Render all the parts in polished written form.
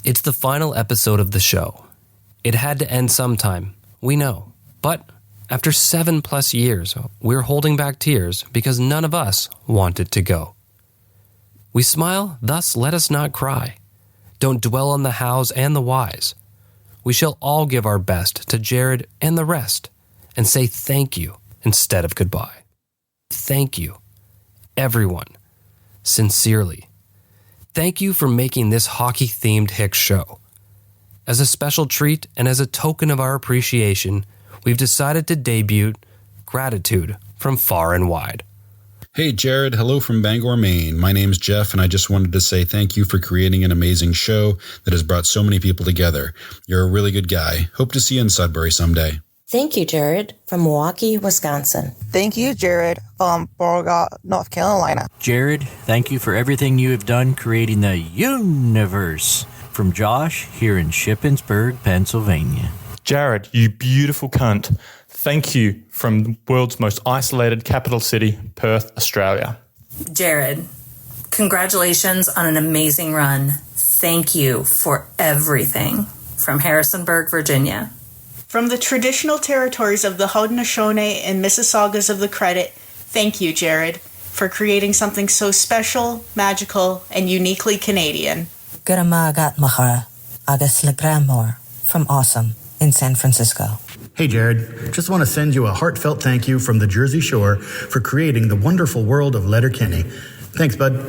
It's the final episode of the show. It had to end sometime, we know. But after 7+ years, we're holding back tears because none of us want it to go. We smile, thus let us not cry. Don't dwell on the hows and the whys. We shall all give our best to Jared and the rest and say thank you instead of goodbye. Thank you, everyone, sincerely. Thank you for making this hockey-themed Hicks show. As a special treat and as a token of our appreciation, we've decided to debut Gratitude from Far and Wide. Hey, Jared. Hello from Bangor, Maine. My name's Jeff, and I just wanted to say thank you for creating an amazing show that has brought so many people together. You're a really good guy. Hope to see you in Sudbury someday. Thank you, Jared, from Milwaukee, Wisconsin. Thank you, Jared, from Beauregard, North Carolina. Jared, thank you for everything you have done creating the universe. From Josh, here in Shippensburg, Pennsylvania. Jared, you beautiful cunt. Thank you from the world's most isolated capital city, Perth, Australia. Jared, congratulations on an amazing run. Thank you for everything. From Harrisonburg, Virginia. From the traditional territories of the Haudenosaunee and Mississaugas of the Credit, thank you, Jared, for creating something so special, magical, and uniquely Canadian. Guramagat Mahara, Agus Legramor, from Awesome in San Francisco. Hey, Jared. Just want to send you a heartfelt thank you from the Jersey Shore for creating the wonderful world of Letterkenny. Thanks, bud.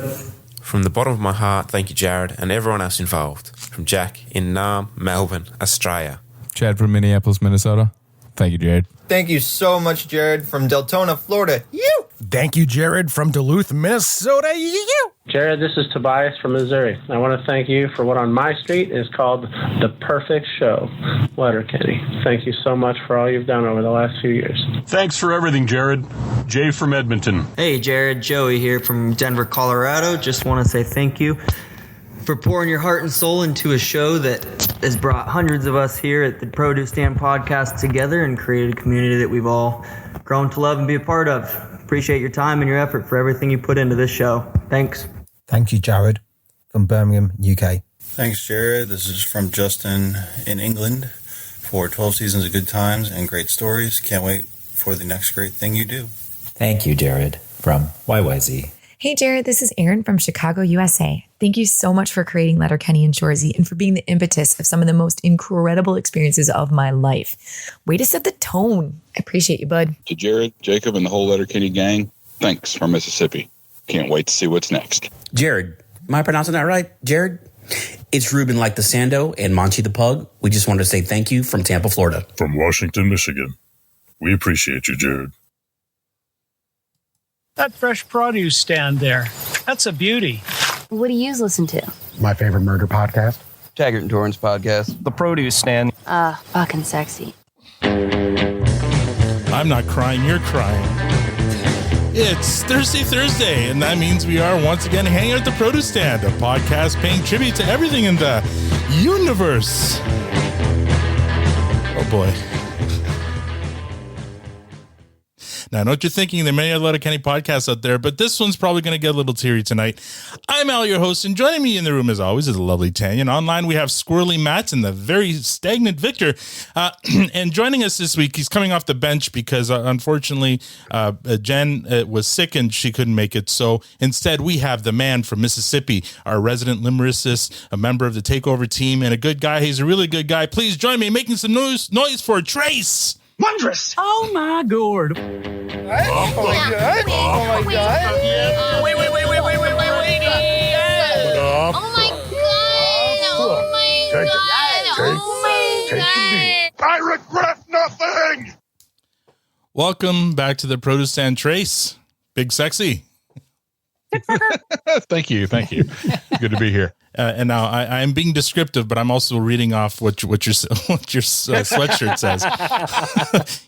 From the bottom of my heart, thank you, Jared, and everyone else involved. From Jack in Naarm, Melbourne, Australia. Chad from Minneapolis, Minnesota. Thank you, Jared. Thank you so much, Jared, from Deltona, Florida. You! Thank you, Jared, from Duluth, Minnesota. You! Jared, this is Tobias from Missouri. I want to thank you for what on my street is called the perfect show, Letterkenny. Thank you so much for all you've done over the last few years. Thanks for everything, Jared. Jay from Edmonton. Hey, Jared, Joey here from Denver, Colorado. Just want to say thank you for pouring your heart and soul into a show that has brought hundreds of us here at the Produce Stand podcast together and created a community that we've all grown to love and be a part of. Appreciate your time and your effort for everything you put into this show. Thanks. Thank you, Jared, from Birmingham, UK. Thanks, Jared. This is from Justin in England for 12 seasons of good times and great stories. Can't wait for the next great thing you do. Thank you, Jared, from YYZ. Hey, Jared, this is Erin from Chicago, USA. Thank you so much for creating Letterkenny and Shoresy and for being the impetus of some of the most incredible experiences of my life. Way to set the tone. I appreciate you, bud. To Jared, Jacob, and the whole Letterkenny gang, thanks from Mississippi. Can't wait to see what's next. Jared, am I pronouncing that right? Jared? It's Ruben like the Sando and Monty the Pug. We just wanted to say thank you from Tampa, Florida. From Washington, Michigan. We appreciate you, Jared. That fresh produce stand there, that's a beauty. What do you listen to? My favorite murder podcast. Taggart and Torrance podcast. The produce stand. Fucking sexy. I'm not crying, you're crying. It's Thursday, and that means we are once again hanging out at the Produce Stand, a podcast paying tribute to everything in the universe. Oh boy. Now, I know what you're thinking. There are many other Letterkenny podcasts out there, but this one's probably going to get a little teary tonight. I'm Al, your host, and joining me in the room, as always, is the lovely Tanya. And online, we have Squirrely Matt and the very stagnant Victor. And joining us this week, he's coming off the bench because, unfortunately, Jen was sick and she couldn't make it. So instead, we have the man from Mississippi, our resident limericist, a member of the Takeover team, and a good guy. He's a really good guy. Please join me in making some noise for Trace. Wondrous! Oh my god! Oh my god! Oh my god! Wait! Oh my god! Oh my god! Oh my god! I regret nothing! Welcome back to the Produce Stand, Trace. Big sexy. Thank you. Good to be here. And now I'm being descriptive, but I'm also reading off what your sweatshirt says.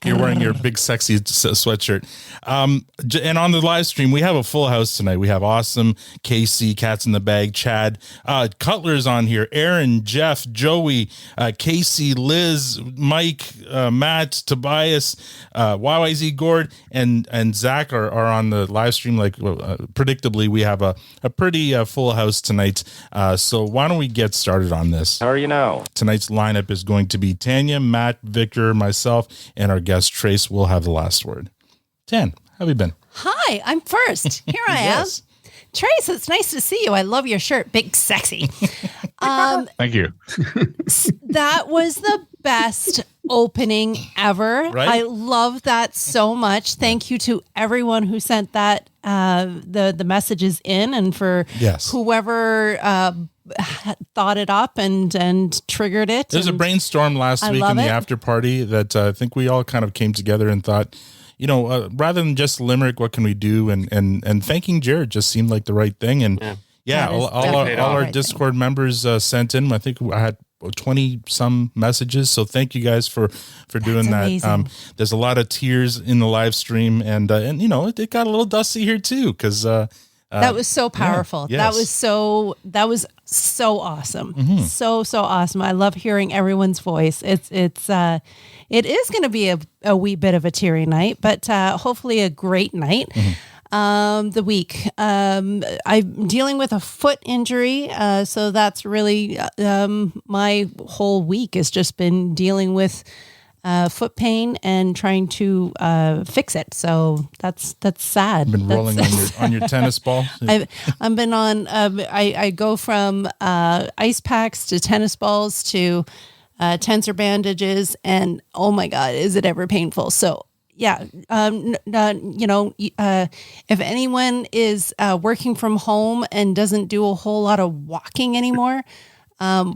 You're wearing your big sexy sweatshirt. And on the live stream, we have a full house tonight. We have Awesome, Casey, Cats in the Bag, Chad, Cutler's on here, Aaron, Jeff, Joey, Casey, Liz, Mike, Matt, Tobias, YYZ Gord, and Zach are on the live stream. Like predictably, we have a pretty full house tonight. So why don't we get started on this? How are you now? Tonight's lineup is going to be Tanya, Matt, Victor, myself, and our guest Trace will have the last word. Tan, how have you been? Hi, I'm first. Here I Yes. am. Trace, it's nice to see you. I love your shirt. Big sexy. Thank you. That was the best opening ever. Right? I love that so much. Thank you to everyone who sent that the messages in, and for Yes. whoever thought it up and triggered it. There's a And brainstorm last I week love in the it. after party that I think we all kind of came together and thought, rather than just Limerick, what can we do? And thanking Jared just seemed like the right thing. And That is all definitely our the right Discord members sent in. I think I had 20 some messages. So thank you guys for doing that. amazing. There's a lot of tears in the live stream, and it got a little dusty here too because that was so powerful. yes. That was so awesome. Mhm. So awesome. I love hearing everyone's voice. It is going to be a wee bit of a teary night, but hopefully a great night. The week, I'm dealing with a foot injury. So that's really, my whole week has just been dealing with foot pain and trying to fix it. So that's sad. been rolling on your tennis ball. I've been on. I go from ice packs to tennis balls to tensor bandages, and oh my god, is it ever painful? So yeah, if anyone is working from home and doesn't do a whole lot of walking anymore,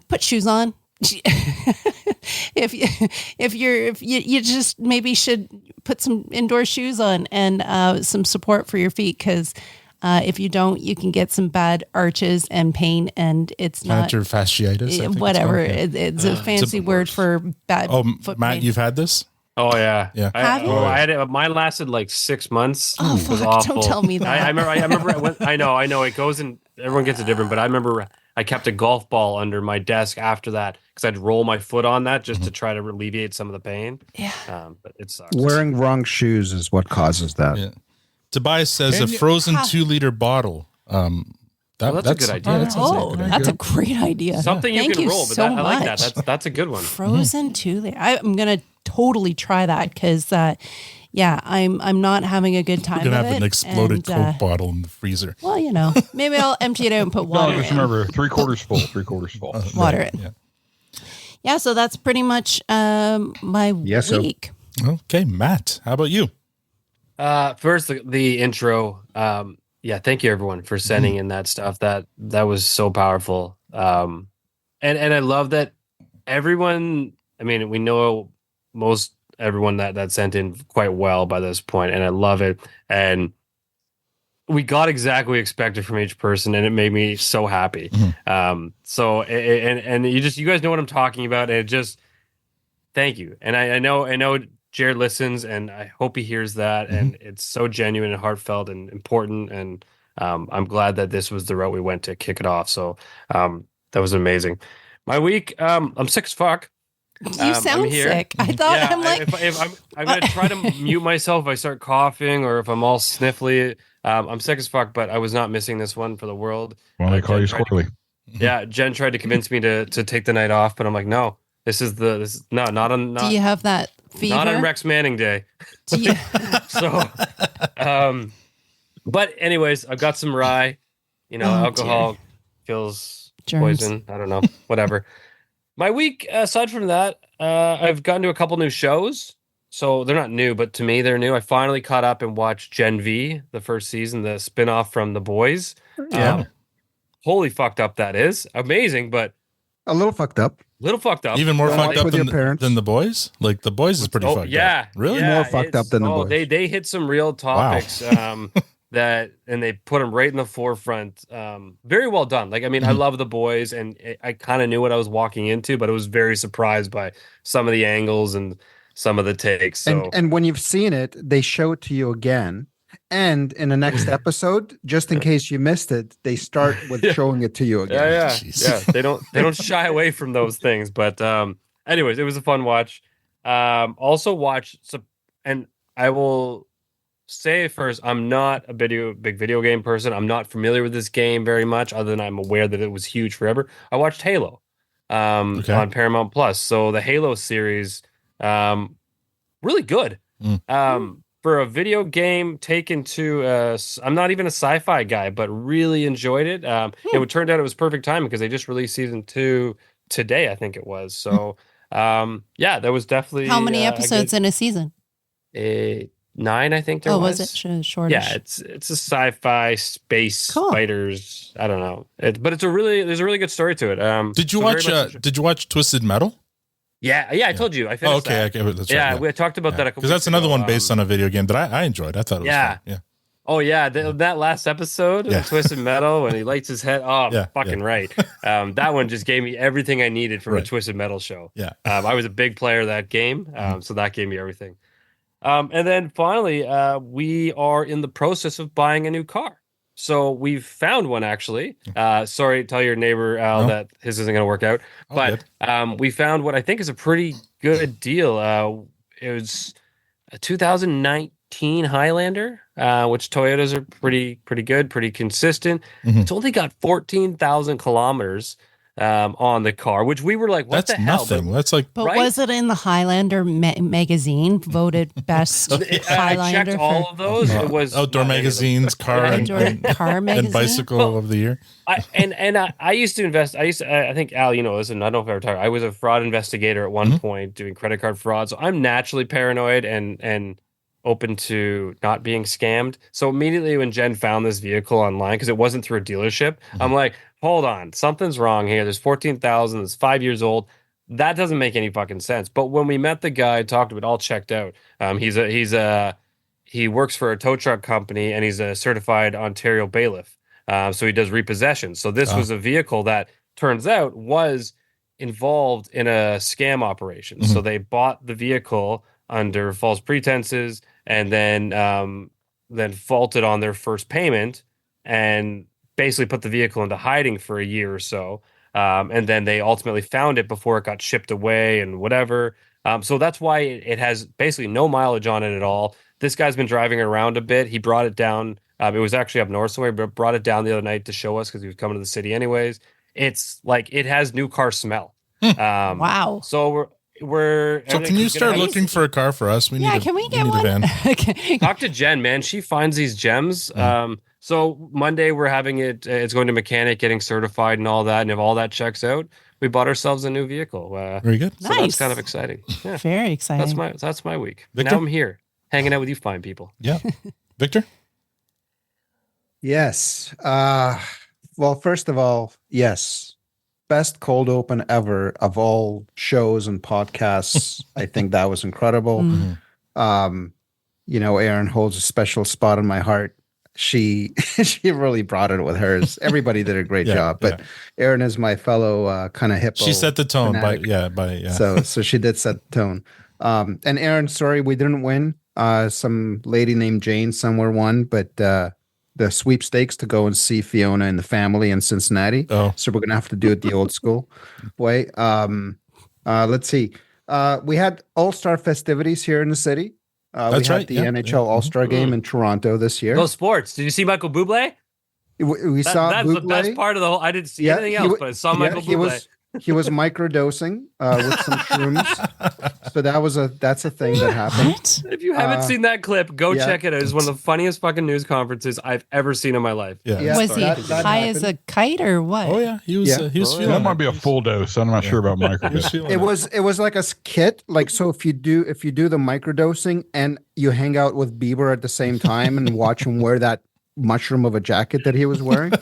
put shoes on. if you just maybe should put some indoor shoes on and some support for your feet, because if you don't, you can get some bad arches and pain, and it's not Plantar fasciitis. I think it's whatever. called. It's a fancy word for bad foot Matt, pain. you've had this? Oh yeah, Yeah. Have you? I had mine lasted like 6 months. Oh, It was fuck, awful. don't tell me that. I remember. I know. It goes in. Everyone gets it different, but I remember I kept a golf ball under my desk after that because I'd roll my foot on that just to try to alleviate some of the pain. Yeah. But it sucks. Wearing wrong shoes is what causes that. Yeah. Tobias says And a you- frozen How- 2-liter bottle. That's a good idea. Yeah, that sounds Oh, like a good that's a idea. great idea. Something Thank you can you roll, but so I like that. much. That's a good one. Frozen 2-liter. I'm gonna totally try that because, I'm not having a good time. We're gonna with have an it, exploded and, Coke bottle in the freezer. Well, maybe I'll empty it out and put water No, just in. remember, 3/4 full, 3/4 full. Water in. Yeah. Yeah, so that's pretty much my Yes, sir. week. Okay, Matt, how about you? First, the intro. Thank you everyone for sending in that stuff. That was so powerful. And I love that everyone. I mean, we know most everyone that sent in quite well by this point, and I love it. And we got exactly what we expected from each person, and it made me so happy. So you guys know what I'm talking about, and it just thank you. And I know Jared listens, and I hope he hears that. And it's so genuine and heartfelt and important. And I'm glad that this was the route we went to kick it off. So that was amazing. My week, I'm sick as fuck. You sound I'm here. sick. I thought Yeah, I'm like, if I'm gonna try to mute myself if I start coughing or if I'm all sniffly. I'm sick as fuck, but I was not missing this one for the world. Well, they call Jen you tried to- squirrely. Yeah, Jen tried to convince me to take the night off, but I'm like, no, not on do you have that fever? not on Rex Manning Day. Do you- So, but anyways, I've got some rye. Alcohol kills Germs. poison. I don't know, whatever. My week, aside from that, I've gotten to a couple new shows. So they're not new, but to me, they're new. I finally caught up and watched Gen V, the first season, the spinoff from The Boys. Yeah. Holy fucked up that is. Amazing, but A little fucked up. little fucked up. Even more Don't fucked watch up with your parents. than the boys. Like the boys is pretty fucked yeah, up. Really? yeah, More fucked up than The Boys. They hit some real topics that, and they put them right in the forefront. Very well done. Like, I mean, I love The Boys, and I kind of knew what I was walking into, but I was very surprised by some of the angles and some of the takes. So And when you've seen it, they show it to you again. And in the next episode, just in case you missed it, they start with showing it to you again. yeah. They don't shy away from those things. But anyways, it was a fun watch. Also watch and I will say first, I'm not a big video game person. I'm not familiar with this game very much, other than I'm aware that it was huge forever. I watched Halo on Paramount Plus. So the Halo series, really good. For a video game taken to, I'm not even a sci-fi guy, but really enjoyed it. It turned out it was perfect timing because they just released season 2 today, I think it was. So, that was definitely. How many episodes in a season? 9, I think there was. Was it shortish? Yeah, it's a sci-fi space spiders. I don't know, but there's a really good story to it. Did you watch Twisted Metal? Yeah, I told you. I finished that. Okay, that's right. We talked about that a couple because that's another ago. one based on a video game that I enjoyed. I thought it was fun. Yeah. Oh yeah, that last episode of Twisted Metal when he lights his head. Oh, right. That one just gave me everything I needed from a Twisted Metal show. Yeah. I was a big player of that game, so that gave me everything. And then finally, we are in the process of buying a new car. So we've found one actually. Sorry, tell your neighbor Al that his isn't going to work out. But we found what I think is a pretty good deal. It was a 2019 Highlander, which Toyotas are pretty good, pretty consistent. It's only got 14,000 kilometers on the car, which we were like, what the hell? Nothing. That's like, but was it in the Highlander magazine voted best Highlander? I checked all of those. It was Outdoor magazines, car magazine, and bicycle of the year. I used to invest. I think Al, you know this, and I don't know if I ever talked. I was a fraud investigator at one point doing credit card fraud, so I'm naturally paranoid and open to not being scammed. So immediately when Jen found this vehicle online, because it wasn't through a dealership, I'm like, hold on, something's wrong here. There's 14,000. It's 5 years old. That doesn't make any fucking sense. But when we met the guy, talked to it, all checked out. He works for a tow truck company and he's a certified Ontario bailiff. So he does repossession. So this was a vehicle that turns out was involved in a scam operation. So they bought the vehicle under false pretenses and then faulted on their first payment and basically put the vehicle into hiding for a year or so. And then they ultimately found it before it got shipped away and whatever. So that's why it has basically no mileage on it at all. This guy's been driving it around a bit. He brought it down. It was actually up north somewhere, but brought it down the other night to show us because he was coming to the city anyways. It's like it has new car smell. Wow. So we're so can you start looking for a car for us? Can we get one? Talk to Jen, man. She finds these gems. So Monday we're having it. It's going to mechanic, getting certified, and all that. And if all that checks out, we bought ourselves a new vehicle. Very good. So that's kind of exciting. Yeah. Very exciting. That's my week. Victor? Now I'm here, hanging out with you fine people. Yeah, Victor. Yes. Well, first of all, yes. Best cold open ever of all shows and podcasts. I think that was incredible. Erin holds a special spot in my heart. She really brought it with hers. Everybody did a great job, but Erin is my fellow kind of hippo. She set the tone So she did set the tone. And Erin, sorry, we didn't win. Some lady named Jane somewhere won, but the sweepstakes to go and see Fiona and the family in Cincinnati. Oh. So we're going to have to do it the old school way. Let's see. We had all-star festivities here in the city. That's we right. had the NHL All-Star Game in Toronto this year. Go sports. Did you see Michael Bublé? We saw that's Bublé. The best part of the whole. I didn't see anything else, but I saw Michael Bublé. He was microdosing with some shrooms. So that's a thing that happened. What? If you haven't seen that clip, go check it out. It's one of the funniest fucking news conferences I've ever seen in my life. Yeah. Was he high as a kite or what? Oh yeah, he was feeling that might be a full dose. I'm not sure about microdose. It was like a kit. Like, so if you do the microdosing and you hang out with Bieber at the same time and watch him wear that mushroom of a jacket that he was wearing,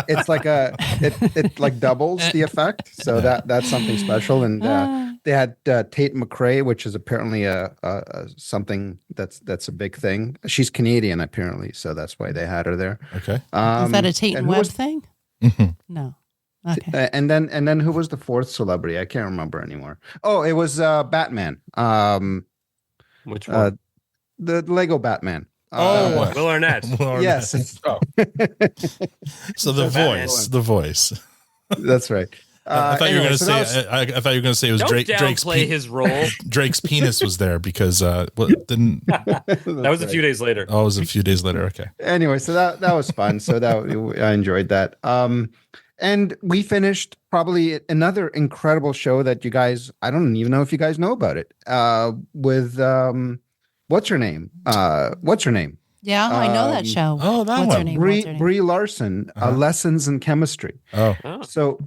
it's like it like doubles the effect. So that's something special. And they had Tate McRae, which is apparently a something that's a big thing. She's Canadian apparently, so that's why they had her there. Okay. Is that a Tate and Webb thing? No. Okay. And then who was the fourth celebrity? I can't remember anymore. Oh, it was Batman. Which one? The Lego Batman. Will Arnett. Yes. So the voice. That's right. I thought you were anyway, going to so say. that I thought you were going to say it was Don't Drake's downplay his role. Drake's penis was there because didn't. That was a few days later. Oh, it was a few days later. Okay. Anyway, so that was fun. So I enjoyed that. And we finished probably another incredible show that you guys, I don't even know if you guys know about it, with what's her name? Yeah, I know that show. Oh, that What's one. her name? Brie Larson, Lessons in Chemistry. Oh. So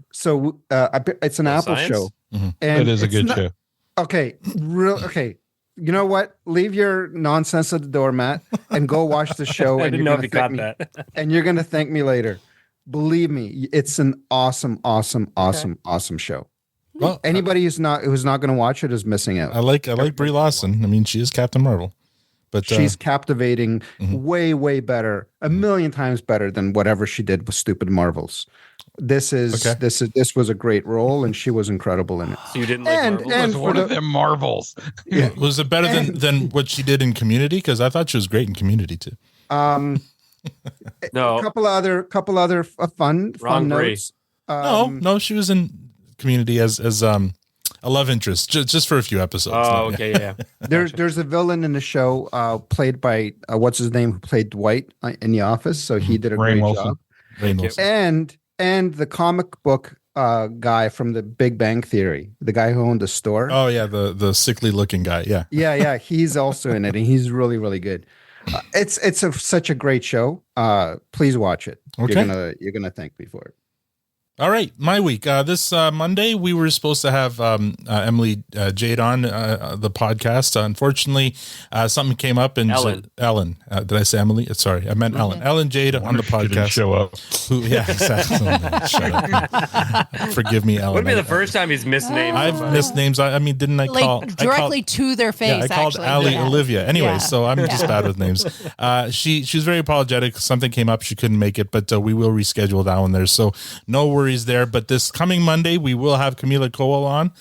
it's an Apple science? show. Mhm. And It is a it's good not- show. Okay, okay. You know what? Leave your nonsense at the doormat and go watch the show. I and didn't you're know if gonna you thank caught me. that. And you're going to thank me later. Believe me, it's an awesome show. Well, Anybody who's not going to watch it is missing out. I like Brie Larson. I mean, she is Captain Marvel, but She's captivating, way better, a million times better than whatever she did with Stupid Marvels. This was a great role, and she was incredible in it. So you didn't like Marvel? And One of them Marvels. yeah, was it better than what she did in Community? Because I thought she was great in Community too. No. a couple other fun Brie. notes. No, she was in Community as a love interest, just for a few episodes. Oh, okay, yeah. There's a villain in the show played by what's his name, who played Dwight in The Office. So he did a Rainn great Wilson. job. Rainn Wilson. And the comic book guy from The Big Bang Theory, the guy who owned the store. Oh yeah, the sickly looking guy. Yeah. Yeah, he's also in it, and he's really good. It's such a great show. Please watch it. Okay. You're gonna thank me for it. All right, my week. This Monday, we were supposed to have Emily Jade on the podcast. Unfortunately, something came up and Ellen. Did I say Emily? Sorry, I meant Ellen. Ellen Jade on the podcast. Didn't show up. Yeah, exactly. Shut up. Forgive me, Ellen. Would be the first time he's missed names. I've missed names. I mean, didn't I call directly to their face? Yeah, I called actually. Allie Olivia. Anyway, so I'm just bad with names. She was very apologetic. Something came up. She couldn't make it, but we will reschedule that one there. So no worries there. But this coming Monday, we will have Camila Cowell on,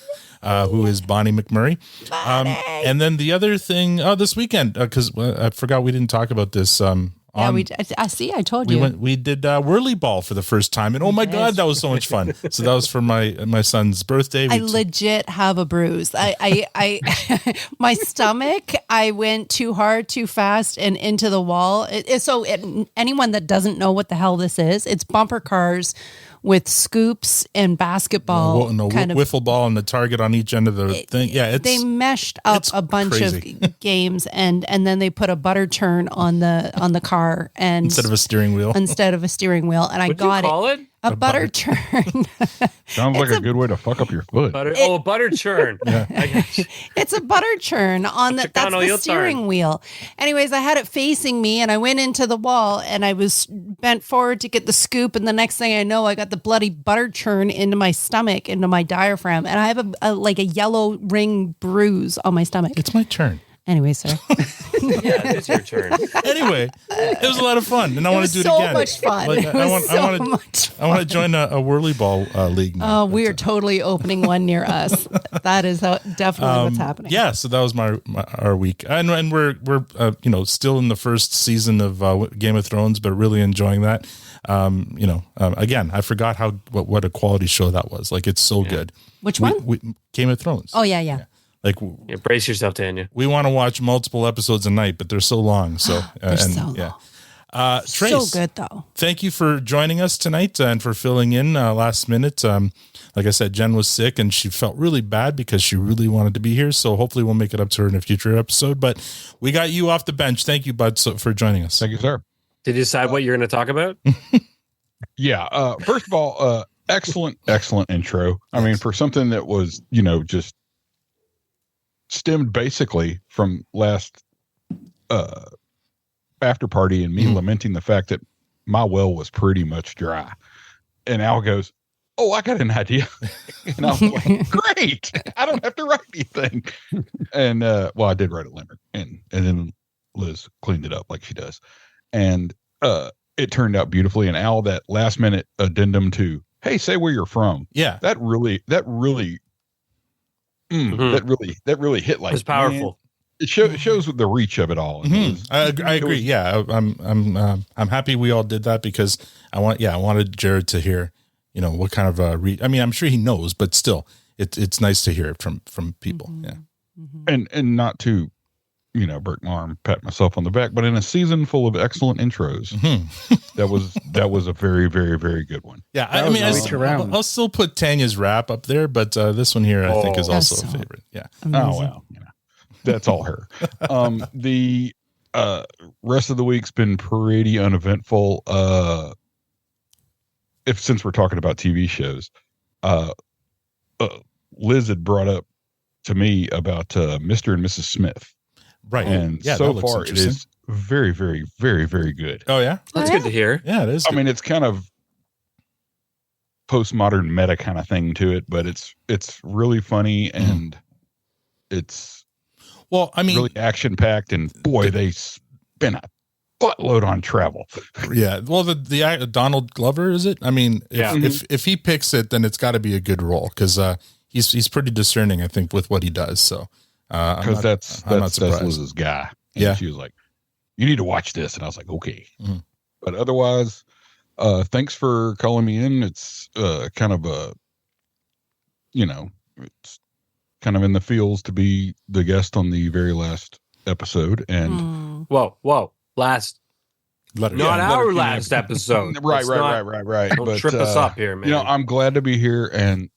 who is Bonnie McMurray. And then the other thing, this weekend, because I forgot we didn't talk about this. I told you. We did Whirly Ball for the first time, and oh my God, that was so much fun. So that was for my son's birthday. I legit have a bruise. I my stomach, I went too hard, too fast, and into the wall. Anyone that doesn't know what the hell this is, it's bumper cars with scoops and basketball, wiffle ball and the target on each end of the thing. Yeah, they meshed up a bunch of games, and then they put a butter churn on the car and instead of a steering wheel. And I got it a butter churn. Sounds like a good way to fuck up your foot. Butter churn. It's a butter churn on that's the steering wheel. Anyways, I had it facing me, and I went into the wall, and I was bent forward to get the scoop, and the next thing I know, I got the bloody butter churn into my stomach, into my diaphragm, and I have a yellow ring bruise on my stomach. It's my turn. Anyway, sir. Yeah, it's your turn. Anyway, it was a lot of fun, and I want to do it again. Much fun. I want to join a Whirly Ball league now. Oh, we are totally opening one near us. That is definitely what's happening. Yeah, so that was our week, and we're still in the first season of Game of Thrones, but really enjoying that. Again, I forgot what a quality show that was. Like, it's so good. Which one? Game of Thrones. Oh yeah. Like, brace yourself, Tanya. We want to watch multiple episodes a night, but they're so long. So Trace, so good though. Thank you for joining us tonight and for filling in last minute. Like I said, Jen was sick and she felt really bad because she really wanted to be here. So hopefully we'll make it up to her in a future episode. But we got you off the bench. Thank you, bud, for joining us. Thank you, sir. Did you decide what you're going to talk about? Yeah. First of all, excellent intro. I mean, for something that was, just stemmed basically from last after party and me lamenting the fact that my well was pretty much dry. And Al goes, "Oh, I got an idea." And I was like, "Great. I don't have to write anything." And I did write a Limerick, and then Liz cleaned it up like she does. And it turned out beautifully. And Al, that last minute addendum to, "Hey, say where you're from." Yeah. That really hit like, it was powerful. Man, it shows the reach of it all. I agree. Yeah. I'm happy we all did that because I wanted Jared to hear, what kind of I mean, I'm sure he knows, but still, it's nice to hear it from people. Mm-hmm. Yeah. Mm-hmm. And not to, break my arm, pat myself on the back, but in a season full of excellent intros, that was a very, very, very good one. Yeah, I mean, I'll still put Tanya's rap up there, but this one here I think is also a favorite. Yeah. Amazing. Oh well, that's all her. The rest of the week's been pretty uneventful. Since we're talking about TV shows, Liz had brought up to me about Mr. and Mrs. Smith. Right. And so far it is very, very, very, very good. Oh yeah? That's good to hear. Yeah, it is. I mean, it's kind of postmodern meta kind of thing to it, but it's really funny and it's really action packed, and boy, they spin a buttload on travel. Yeah. Well, the Donald Glover, is it? I mean, if he picks it, then it's got to be a good role, because he's pretty discerning, I think, with what he does. So because that's Liz's guy. And yeah. She was like, "You need to watch this," and I was like, "Okay." Mm-hmm. But otherwise, thanks for calling me in. It's kind of it's kind of in the feels to be the guest on the very last episode. And whoa, last. Last episode. Right. Don't trip us up here, man. I'm glad to be here, and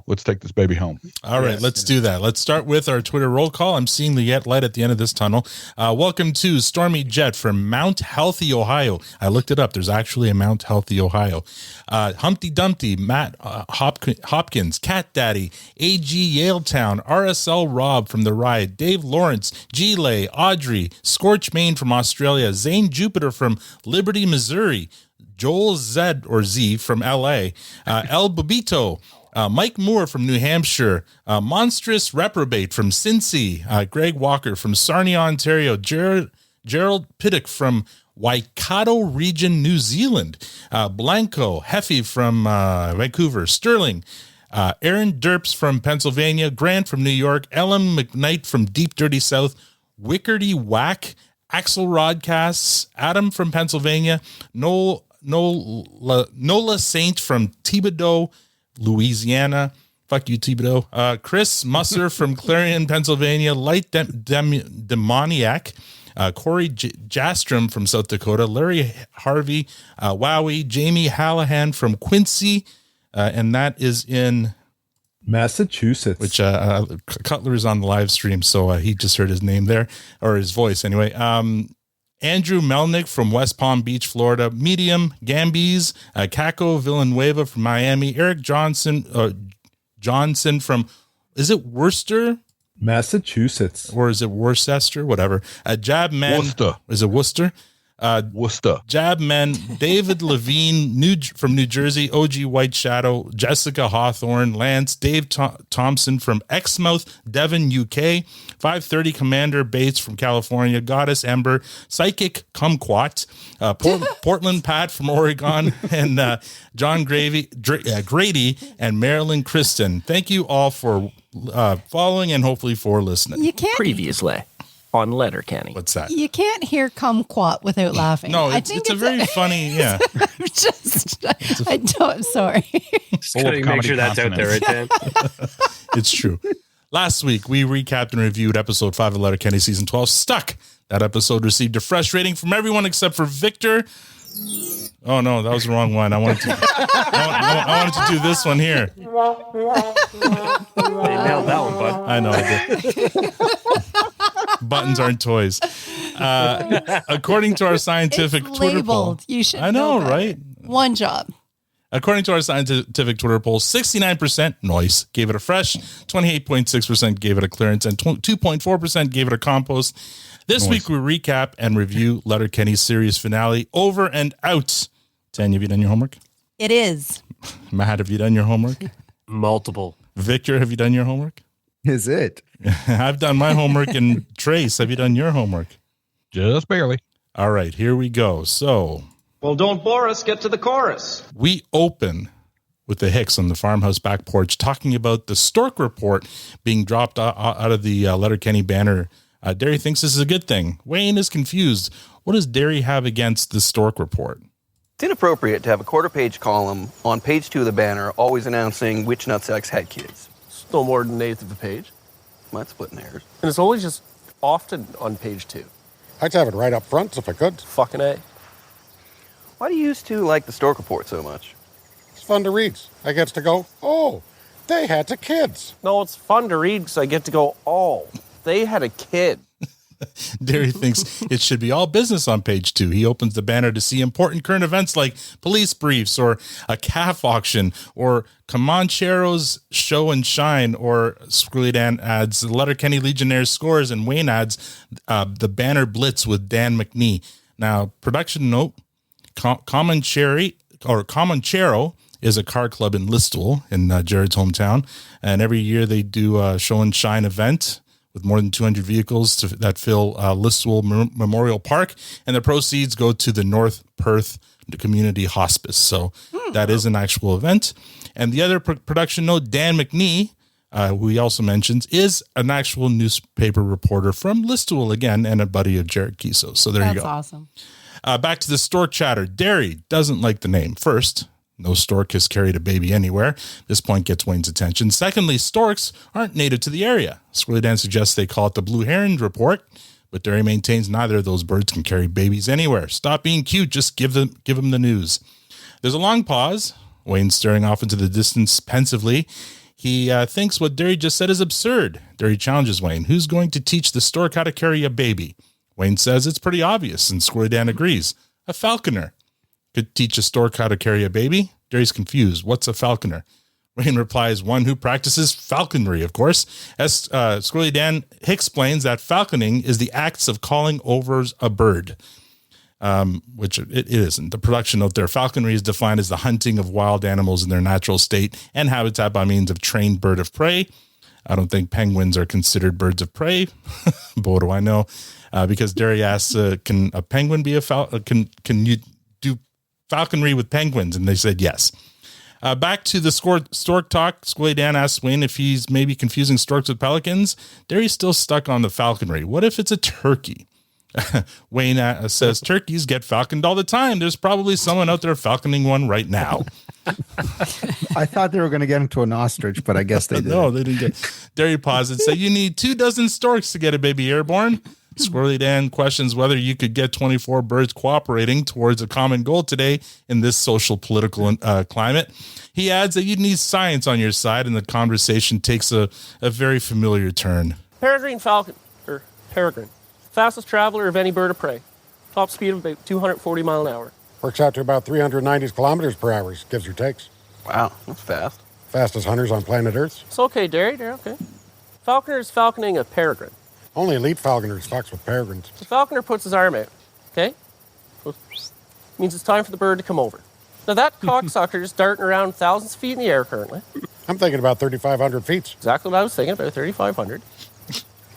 let's take this baby home. All right, let's do that. Let's start with our Twitter roll call. I'm seeing the yet light at the end of this tunnel. Welcome to Stormy Jet from Mount Healthy, Ohio. I looked it up. There's actually a Mount Healthy, Ohio. Humpty Dumpty, Matt Hopkins, Cat Daddy, AG Yaletown, RSL Rob from the Ride, Dave Lawrence, G-Lay, Audrey, Scorch Maine from Australia, Zane Jupiter from Liberty, Missouri, Joel Z from LA, El Bobito, Mike Moore from New Hampshire, Monstrous Reprobate from Cincy, Greg Walker from Sarnia, Ontario, Gerald Piddock from Waikato Region, New Zealand, Blanco Heffy from Vancouver, Sterling, Aaron Derps from Pennsylvania, Grant from New York, Ellen McKnight from Deep Dirty South, Wickerty Whack, Axel Rodcasts, Adam from Pennsylvania, Nola Saint from Thibodaux, Louisiana. Fuck you, Thibodeau. Chris Musser from Clarion, Pennsylvania. Light Demoniac. Corey Jastrom from South Dakota. Larry Harvey. Wowie. Jamie Hallahan from Quincy. And that is in Massachusetts. Which Cutler is on the live stream, so he just heard his name there, or his voice anyway. Andrew Melnick from West Palm Beach, Florida. Medium, Gambies, Caco Villanueva from Miami. Eric Johnson from, is it Worcester? Massachusetts. Or is it Worcester? Whatever. Jabman. Worcester. Is it Worcester? Worcester. Jabman, David Levine from New Jersey, OG White Shadow, Jessica Hawthorne, Lance, Dave Thompson from Exmouth, Devon, UK, 530 Commander Bates from California, Goddess Ember, Psychic Kumquat, Portland Pat from Oregon, and John Grady and Marilyn Kristen. Thank you all for following and hopefully for listening. You can't previously on Letterkenny. What's that? You can't hear kumquat without laughing. No, it's a very funny, yeah. I'm sorry. Just gotta make sure that's out there, right, Dan? It's true. Last week, we recapped and reviewed episode 5 of Letterkenny season 12, Stuck. That episode received a fresh rating from everyone except for Victor. Oh no, that was the wrong one. I wanted to do this one here. You nailed that one, bud. I know I did. Buttons aren't toys. According to our scientific It's Twitter labeled. poll, You should I know, better. right? One job. According to our scientific Twitter poll, 69% noise gave it a fresh, 28.6% gave it a clearance, and 2.4% gave it a compost. This week we recap and review Letterkenny's series finale, Over and Out. Tanya, have you done your homework? It is. Matt, have you done your homework? Multiple. Victor, have you done your homework? Is it? I've done my homework. And Trace, have you done your homework? Just barely. All right, here we go. So, well, don't bore us. Get to the chorus. We open with the Hicks on the farmhouse back porch talking about the Stork report being dropped out of the Letterkenny banner. Derry thinks this is a good thing. Wayne is confused. What does Derry have against the Stork report? It's inappropriate to have a quarter-page column on page 2 of the banner always announcing which nutsacks had kids. It's no more than an eighth of a page. That's splitting hairs. And it's always just often on page 2. I'd have it right up front if I could. Fucking A. Why do you used to like the stork report so much? It's fun to read. I get to go, oh, they had the kids. No, it's fun to read because I get to go, oh, they had a kid. Derry thinks it should be all business on page 2. He opens the banner to see important current events like police briefs or a calf auction or Comanchero's show and shine, or Squirrely Dan adds Letterkenny Legionnaires scores, and Wayne adds the banner blitz with Dan McNee. Now, production note, Comanchero is a car club in Listowel in Jared's hometown, and every year they do a show and shine event with more than 200 vehicles that fill Listowel Memorial Park, and the proceeds go to the North Perth Community Hospice. So that is an actual event. And the other production note, Dan McNee, who he also mentions, is an actual newspaper reporter from Listowel again, and a buddy of Jared Kiso. So there you go. That's awesome. Back to the stork chatter. Derry doesn't like the name. First, no stork has carried a baby anywhere. This point gets Wayne's attention. Secondly, storks aren't native to the area. Squirrely Dan suggests they call it the Blue Heron Report, but Derry maintains neither of those birds can carry babies anywhere. Stop being cute. Just give them the news. There's a long pause. Wayne's staring off into the distance pensively. He thinks what Derry just said is absurd. Derry challenges Wayne. Who's going to teach the stork how to carry a baby? Wayne says it's pretty obvious, and Squirrely Dan agrees. A falconer could teach a stork how to carry a baby. Derry's confused. What's a falconer? Wayne replies, one who practices falconry, of course. As Squirrely Dan explains that falconing is the acts of calling over a bird, which it isn't. The production note there, falconry is defined as the hunting of wild animals in their natural state and habitat by means of trained bird of prey. I don't think penguins are considered birds of prey, but what do I know? Because Derry asks, can a penguin be can you do falconry with penguins? And they said yes. Back to the stork talk. Squirrely Dan asks Wayne if he's maybe confusing storks with pelicans. Derry's still stuck on the falconry. What if it's a turkey? Wayne says turkeys get falconed all the time. There's probably someone out there falconing one right now. I thought they were going to get into an ostrich, but I guess they didn't. No, they didn't get. Derry pauses. Say you need 24 storks to get a baby airborne. Squirrely Dan questions whether you could get 24 birds cooperating towards a common goal today in this social political climate. He adds that you'd need science on your side, and the conversation takes a very familiar turn. Peregrine falcon, or peregrine, fastest traveler of any bird of prey. Top speed of about 240 mile an hour. Works out to about 390 kilometers per hour, gives or takes. Wow, that's fast. Fastest hunters on planet Earth. It's okay, Derry, okay. Falconer is falconing a peregrine. Only elite falconers fucks with peregrines. The falconer puts his arm out, okay? Means it's time for the bird to come over. Now that cocksucker is darting around thousands of feet in the air currently. I'm thinking about 3,500 feet. Exactly what I was thinking, about 3,500.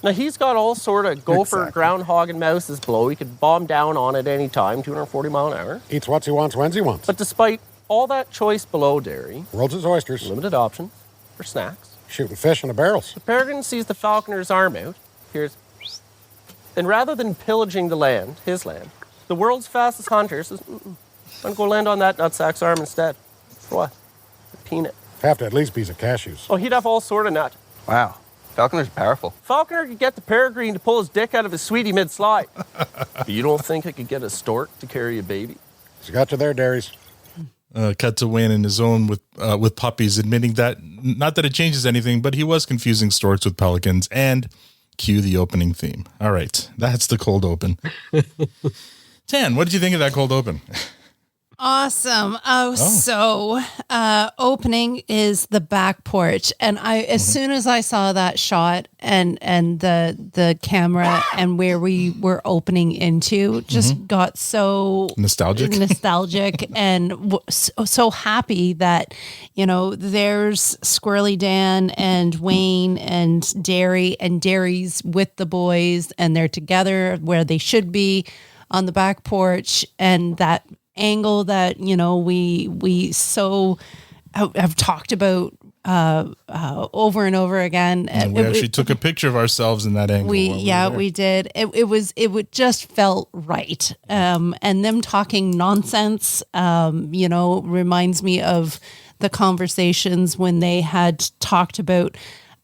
Now he's got all sort of gopher, groundhog, and mouses below. He could bomb down on at any time, 240 mile an hour. Eats what he wants, when he wants. But despite all that choice below, Derry, world's his oysters. Limited options for snacks. Shooting fish in the barrels. The peregrine sees the falconer's arm out. Here's, and rather than pillaging the land, his land, the world's fastest hunter says, I'm going to go land on that nutsack's arm instead. For what? A peanut. Have to at least piece of cashews. Oh, he'd have all sort of nut. Wow. Falconer's powerful. Falconer could get the peregrine to pull his dick out of his sweetie mid-slide. You don't think I could get a stork to carry a baby? He's got you there, Derry's. Cut to Wayne in his own with puppies, admitting that, not that it changes anything, but he was confusing storks with pelicans, and cue the opening theme. All right, that's the cold open. Tan, what did you think of that cold open? Awesome. So opening is the back porch. And as soon as I saw that shot and the camera and where we were opening into, just got so nostalgic and so happy that, there's Squirrely Dan and Wayne and Derry, and Derry's with the boys and they're together where they should be on the back porch, and that angle that we so have talked about over and over again. And we actually took a picture of ourselves in that angle. We did. It would just felt right. And them talking nonsense, reminds me of the conversations when they had talked about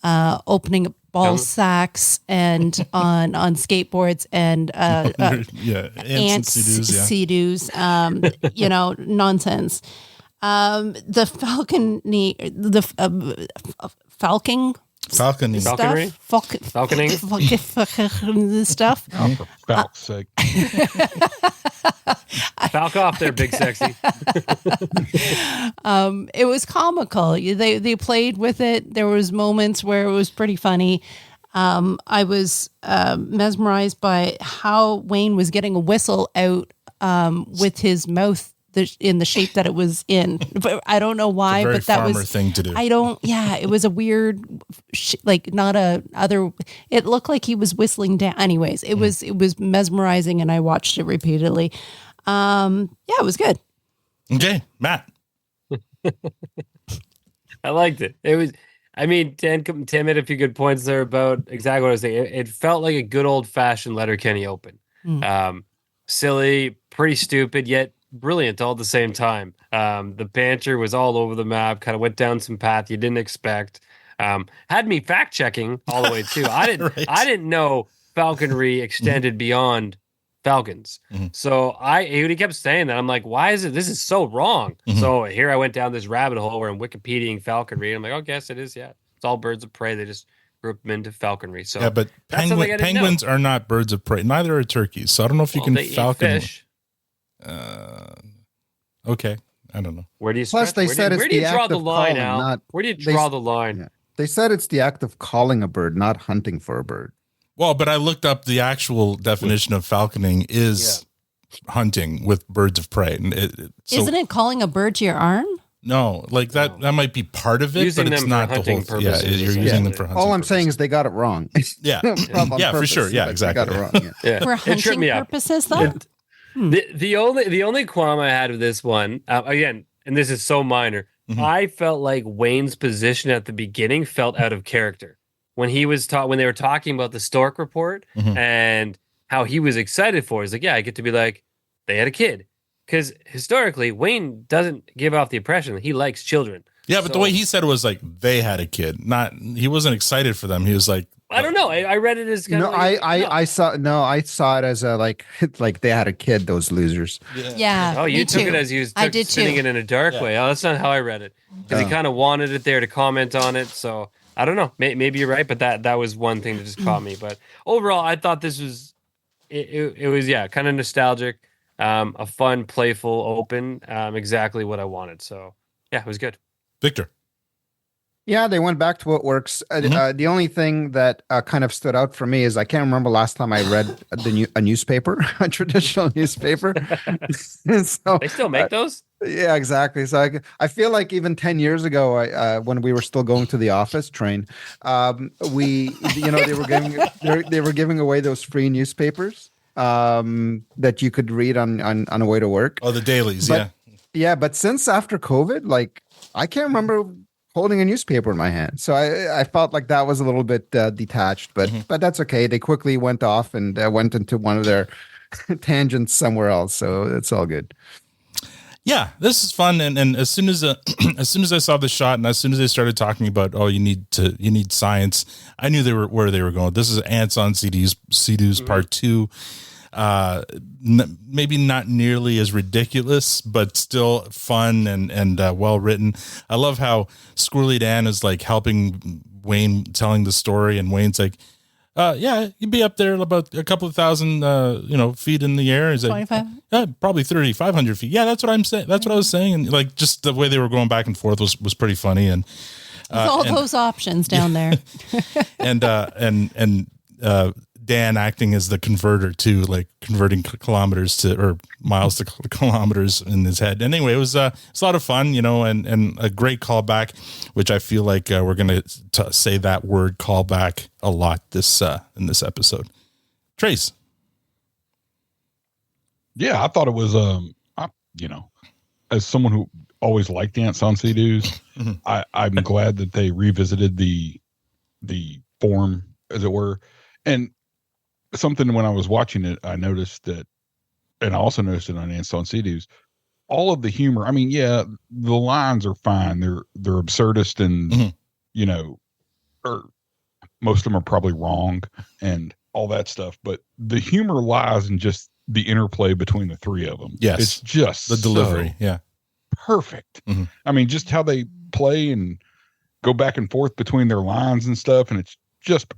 opening ball sacks and on skateboards and ants and sea-doos, nonsense. The falconry stuff. Oh, for fuck's sake. Falk off there, big sexy. It was comical. They played with it. There was moments where it was pretty funny. I was mesmerized by how Wayne was getting a whistle out with his mouth in the shape that it was in, but I don't know why. It's a very but that farmer was thing to do. It was a weird, It looked like he was whistling down. Anyways, it was mesmerizing, and I watched it repeatedly. It was good. Okay, Matt. I liked it. It was. I mean, Tim made a few good points there about exactly what I was saying. It felt like a good old fashioned Letterkenny Open. Silly, pretty stupid, yet brilliant all at the same time. The banter was all over the map, kind of went down some path you didn't expect. Had me fact checking all the way too. I didn't know falconry extended beyond falcons. So when he kept saying that, I'm like, why is it? This is so wrong. So here I went down this rabbit hole where I'm Wikipediaing falconry. And I'm like, oh, yes, it is. Yeah, it's all birds of prey. They just group them into falconry. So yeah, but penguins are not birds of prey. Neither are turkeys. So I don't know if you can falcon. Fish. Okay, I don't know. Where do you? Plus, they said it's the act of calling, not. Where do you draw the line? Yeah. They said it's the act of calling a bird, not hunting for a bird. Well, but I looked up the actual definition of falconing is hunting with birds of prey. And Isn't it calling a bird to your arm? No, like that might be part of it, using but it's them not for the whole hunting thing. Yeah, purposes, you're using them for hunting. All I'm saying is they got it wrong. Yeah, On yeah, for purpose, sure. Yeah, but exactly. They got it wrong. Yeah. For hunting purposes, though? The only qualm I had with this one, again, and this is so minor, I felt like Wayne's position at the beginning felt out of character. When he was when they were talking about the Stork report and how he was excited for it, he's like, yeah, I get to be like, they had a kid. Because historically, Wayne doesn't give off the impression that he likes children. Yeah, but the way he said it was like they had a kid. He wasn't excited for them. He was like, I don't know. I read it as kind of I saw it as a like they had a kid, those losers. Yeah. Oh, you took it as he was spinning it in a dark way. Oh, that's not how I read it. Because he kind of wanted it there to comment on it. So I don't know. Maybe you're right, but that was one thing that just caught me. But overall, I thought this was it was kind of nostalgic, a fun, playful, open, exactly what I wanted. So yeah, it was good. Victor. Yeah, they went back to what works. The only thing that kind of stood out for me is I can't remember last time I read a newspaper, a traditional newspaper. So, they still make those? Yeah, exactly. So I feel like even 10 years ago, when we were still going to the office train, they were giving away those free newspapers that you could read on a way to work. Oh, the dailies, Yeah, but since after COVID, like I can't remember holding a newspaper in my hand. So I felt like that was a little bit detached, but that's okay. They quickly went off and went into one of their tangents somewhere else. So it's all good. Yeah, this is fun. And as soon as I saw the shot and as soon as they started talking about, you need science, I knew where they were going. This is Ants on CDs part 2. Maybe not nearly as ridiculous, but still fun and well written. I love how Squirrely Dan is like helping Wayne telling the story, and Wayne's like, you'd be up there about a couple of thousand, feet in the air. He's like, probably 3,500 feet. Yeah, that's what I'm saying. That's what I was saying. And like, just the way they were going back and forth was pretty funny. And those options down there. and Dan acting as the converter too, like converting kilometers or miles to kilometers in his head. Anyway, it was a lot of fun, and a great callback, which I feel like we're going to say that word callback a lot in this episode. Trace. Yeah, I thought it was, as someone who always liked Ants on Sea-Doos, I'm glad that they revisited the form, as it were. And something when I was watching it, I noticed that, and I also noticed it on Ansel and Sea-Doos, all of the humor. I mean, yeah, the lines are fine. They're absurdist and, or most of them are probably wrong and all that stuff. But the humor lies in just the interplay between the three of them. Yes. It's just the delivery. Yeah. Perfect. I mean, just how they play and go back and forth between their lines and stuff. And it's just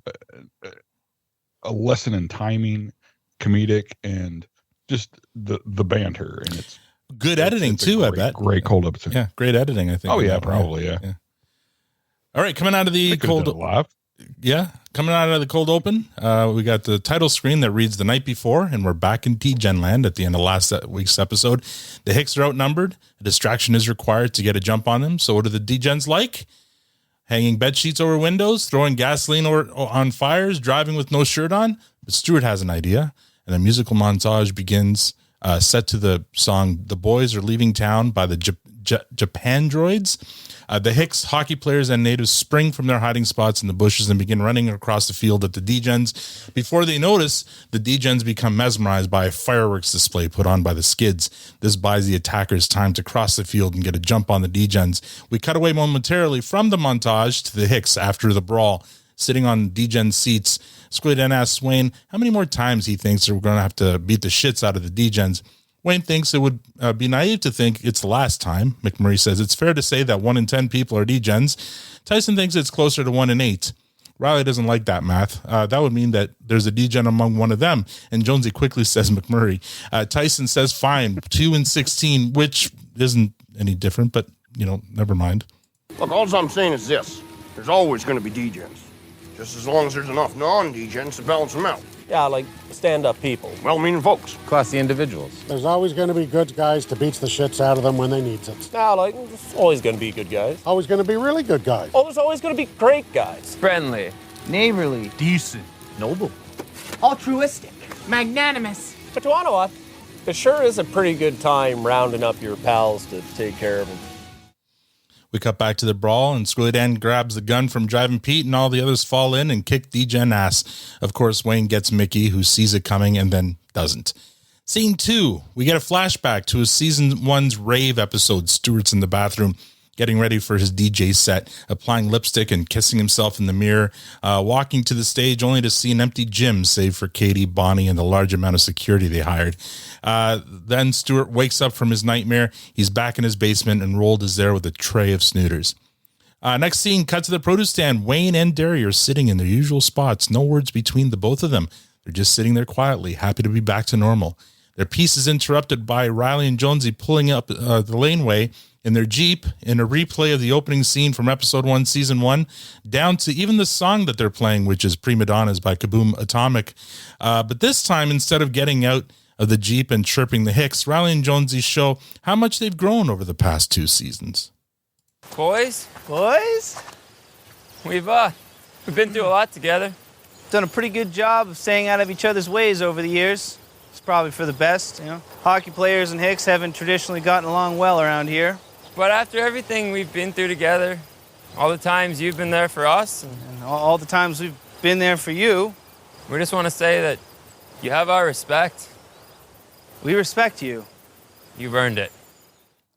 a lesson in timing, comedic, and just the banter. And it's good editing too, I bet. Great cold episode. Yeah, great editing, I think. Oh yeah, probably, yeah. All right, coming out of the cold live. Yeah, coming out of the cold open, we got the title screen that reads The Night Before, and we're back in D-Gen land at the end of last week's episode. The Hicks are outnumbered. A distraction is required to get a jump on them. So what are the D-Gens like? Hanging bed sheets over windows, throwing gasoline on fires, driving with no shirt on. But Stuart has an idea, and a musical montage begins, set to the song "The Boys Are Leaving Town" by the Japan Droids. The Hicks hockey players and natives spring from their hiding spots in the bushes and begin running across the field at the D-Gens. Before they notice, the D-Gens become mesmerized by a fireworks display put on by the Skids. This buys the attackers time to cross the field and get a jump on the D-Gens. We cut away momentarily from the montage to the Hicks after the brawl. Sitting on D-Gen seats, Squid Dan asks Wayne how many more times he thinks they're going to have to beat the shits out of the D-Gens. Wayne thinks it would be naive to think it's the last time. McMurray says it's fair to say that 1 in 10 people are D-Gens. Tyson thinks it's closer to 1 in 8. Riley doesn't like that math. That would mean that there's a D-Gen among one of them. And Jonesy quickly says McMurray. Tyson says fine, 2 in 16, which isn't any different, but, never mind. Look, all I'm saying is this. There's always going to be D-Gens. Just as long as there's enough non-D-Gens to balance them out. Yeah, like stand-up people. Well-meaning folks. Classy individuals. There's always going to be good guys to beat the shits out of them when they need it. Yeah, like, there's always going to be good guys. Always going to be really good guys. Oh, there's always going to be great guys. Friendly, neighborly, decent, noble, altruistic, magnanimous. But you know what? It sure is a pretty good time rounding up your pals to take care of them. We cut back to the brawl, and Squilly Dan grabs the gun from Driving Pete, and all the others fall in and kick D-Gen ass. Of course, Wayne gets Mickey, who sees it coming and then doesn't. Scene 2, we get a flashback to a season 1's rave episode. Stuart's in the bathroom, getting ready for his DJ set, applying lipstick and kissing himself in the mirror, walking to the stage only to see an empty gym, save for Katie, Bonnie, and the large amount of security they hired. Then Stuart wakes up from his nightmare. He's back in his basement, and Rold is there with a tray of snooters. Next scene, cut to the produce stand. Wayne and Derry are sitting in their usual spots. No words between the both of them. They're just sitting there quietly, happy to be back to normal. Their piece is interrupted by Riley and Jonesy pulling up the laneway in their Jeep in a replay of the opening scene from episode 1, season 1, down to even the song that they're playing, which is Prima Donnas by Kaboom Atomic. But this time, instead of getting out of the Jeep and chirping the Hicks, Riley and Jonesy show how much they've grown over the past 2 seasons. Boys, we've been through a lot together. Done a pretty good job of staying out of each other's ways over the years. It's probably for the best, Hockey players and Hicks haven't traditionally gotten along well around here. But after everything we've been through together, all the times you've been there for us, and all the times we've been there for you, we just want to say that you have our respect. We respect you. You've earned it.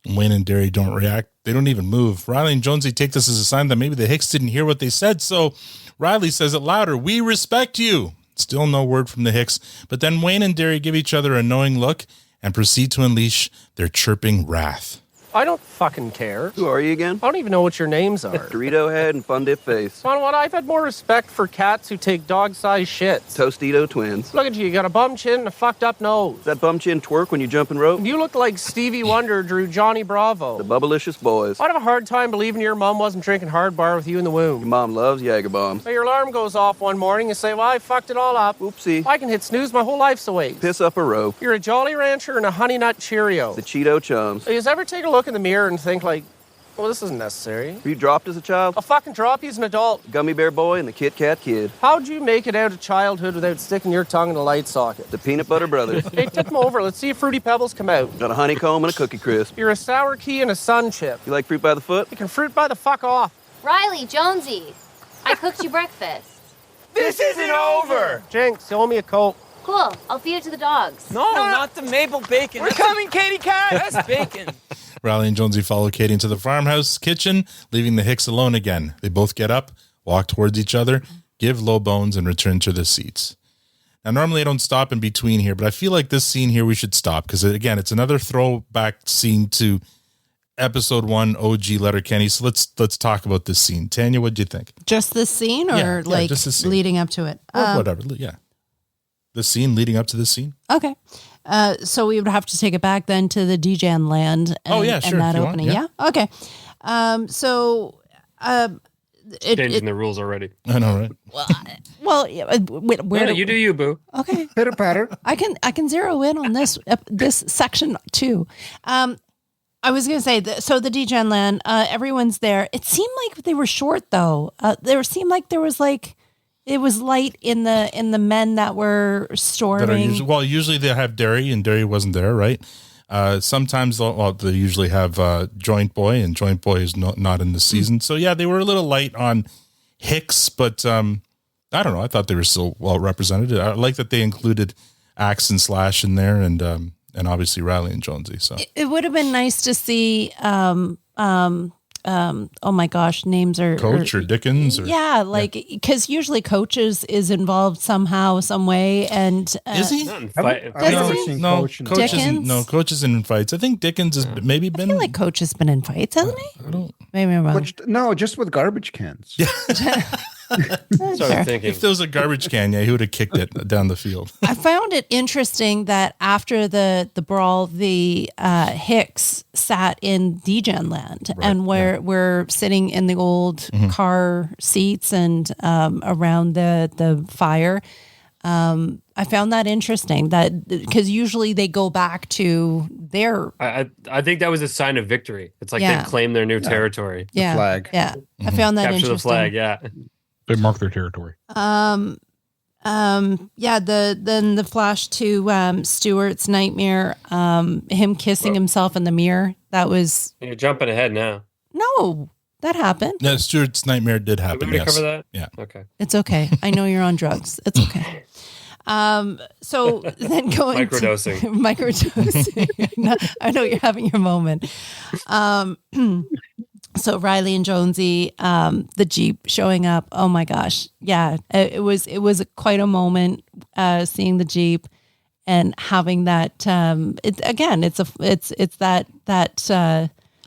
Wayne and Derry don't react. They don't even move. Riley and Jonesy take this as a sign that maybe the Hicks didn't hear what they said, so Riley says it louder. We respect you. Still no word from the Hicks, but then Wayne and Derry give each other a knowing look and proceed to unleash their chirping wrath. I don't fucking care. Who are you again? I don't even know what your names are. Dorito head and fun dip face. You know what? I've had more respect for cats who take dog-sized shits. Tostito twins. Look at you. You got a bum chin and a fucked up nose. Does that bum chin twerk when you jump and rope? You look like Stevie Wonder drew Johnny Bravo. The Bubblicious Boys. I'd have a hard time believing your mom wasn't drinking hard bar with you in the womb. Your mom loves Jager bombs. So your alarm goes off one morning and say, well, I fucked it all up. Oopsie. I can hit snooze my whole life's away. Piss up a rope. You're a Jolly Rancher and a Honey Nut Cheerio. The Cheeto Chums. So you ever take a look in the mirror and think, like, Well, this isn't necessary. Were you dropped as a child? A fucking drop, he's an adult. Gummy Bear Boy and the Kit Kat Kid. How'd you make it out of childhood without sticking your tongue in a light socket? The Peanut Butter Brothers. Hey, tip them over. Let's see if Fruity Pebbles come out. Got a honeycomb and a Cookie Crisp. You're a sour key and a sun chip. You like fruit by the foot? You can fruit by the fuck off. Riley, Jonesy, I cooked you breakfast. This isn't over! Jinx, you owe me a Coke. Cool, I'll feed it to the dogs. No, not the maple bacon. We're coming, Katie Cat! That's bacon. Riley and Jonesy follow Katie into the farmhouse kitchen, leaving the Hicks alone again. They both get up, walk towards each other, give low bones, and return to their seats. Now, normally I don't stop in between here, but I feel like this scene here we should stop because, again, it's another throwback scene to episode 1 OG Letterkenny. So let's talk about this scene. Tanya, what do you think? Just the scene, or Yeah, like just the scene. leading up to it? Or whatever. Yeah. The scene leading up to this scene. Okay. So we would have to take it back then to the Djan land. And, sure. And that if you want, opening. Yeah. Okay. Changing the rules already. I know, right? Well, where No, you do you, boo. Okay. Pitter patter. I can zero in on this section too. I was going to say, so the Djan land, everyone's there. It seemed like they were short though. There seemed like there was like, it was light in the men that were storming. Usually they have Derry, and Derry wasn't there, right? Sometimes they usually have Joint Boy, and Joint Boy is not in the season. So yeah, they were a little light on Hicks, but I don't know. I thought they were still well represented. I like that they included Axe and Slash in there, and obviously Riley and Jonesy. So it would have been nice to see. Oh my gosh, names are Coach or Dickens, or because usually Coaches is involved somehow, some way, and is he? Not in No, Coach isn't in fights. I think Dickens has maybe been. I feel like Coach has been in fights, hasn't he? I don't. Maybe I'm wrong. No, just with garbage cans. That's what I'm thinking. If there was a garbage can, he would have kicked it down the field. I found it interesting that after the brawl, the Hicks sat in Djan land, and we're sitting in the old car seats and around the fire. I found that interesting that because usually they go back to their. I think that was a sign of victory. It's like they've claimed their new territory. The flag. Yeah, I found that Capture interesting. the flag. Yeah. They mark their territory. Then the flash to Stuart's nightmare, him kissing himself in the mirror. That was. You're jumping ahead now. No, that happened. Yeah, Stuart's nightmare did happen. Did we Yes. cover that? Yeah. Okay. It's okay. I know you're on drugs. It's okay. So then going microdosing. I know you're having your moment. So Riley and Jonesy, the Jeep showing up. Oh my gosh. Yeah. It was quite a moment, seeing the Jeep and having that,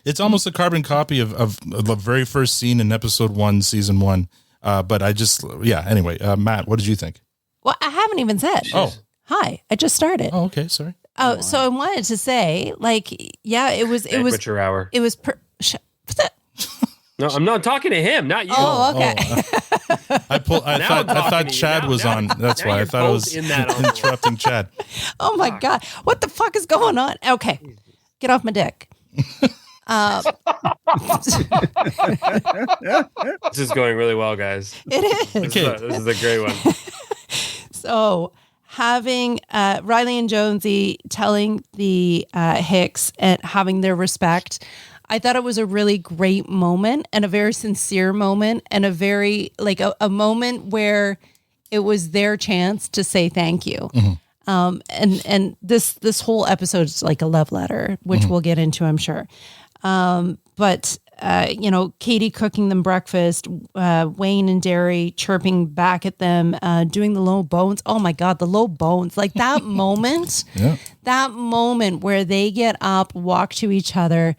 it's almost a carbon copy of the very first scene in episode 1, season 1. But anyway, Matt, what did you think? well, I haven't even said. Oh. Hi. I just started. Oh, okay. Sorry. Oh, so I wanted to say, it was Amateur hour. It was No, I'm not talking to him, not you. Oh, okay. I thought Chad was on. That's why I thought I was interrupting Chad. Oh my God. What the fuck is going on? Okay. Get off my dick. This is going really well, guys. It is. This is a great one. So having Riley and Jonesy telling the Hicks and having their respect, I thought it was a really great moment and a very sincere moment and a very a moment where it was their chance to say thank you. Mm-hmm. And this whole episode is like a love letter, which we'll get into, I'm sure. But Katie cooking them breakfast, Wayne and Derry chirping back at them, doing the low bones. Oh my God, the low bones. Like that moment, that moment where they get up, walk to each other,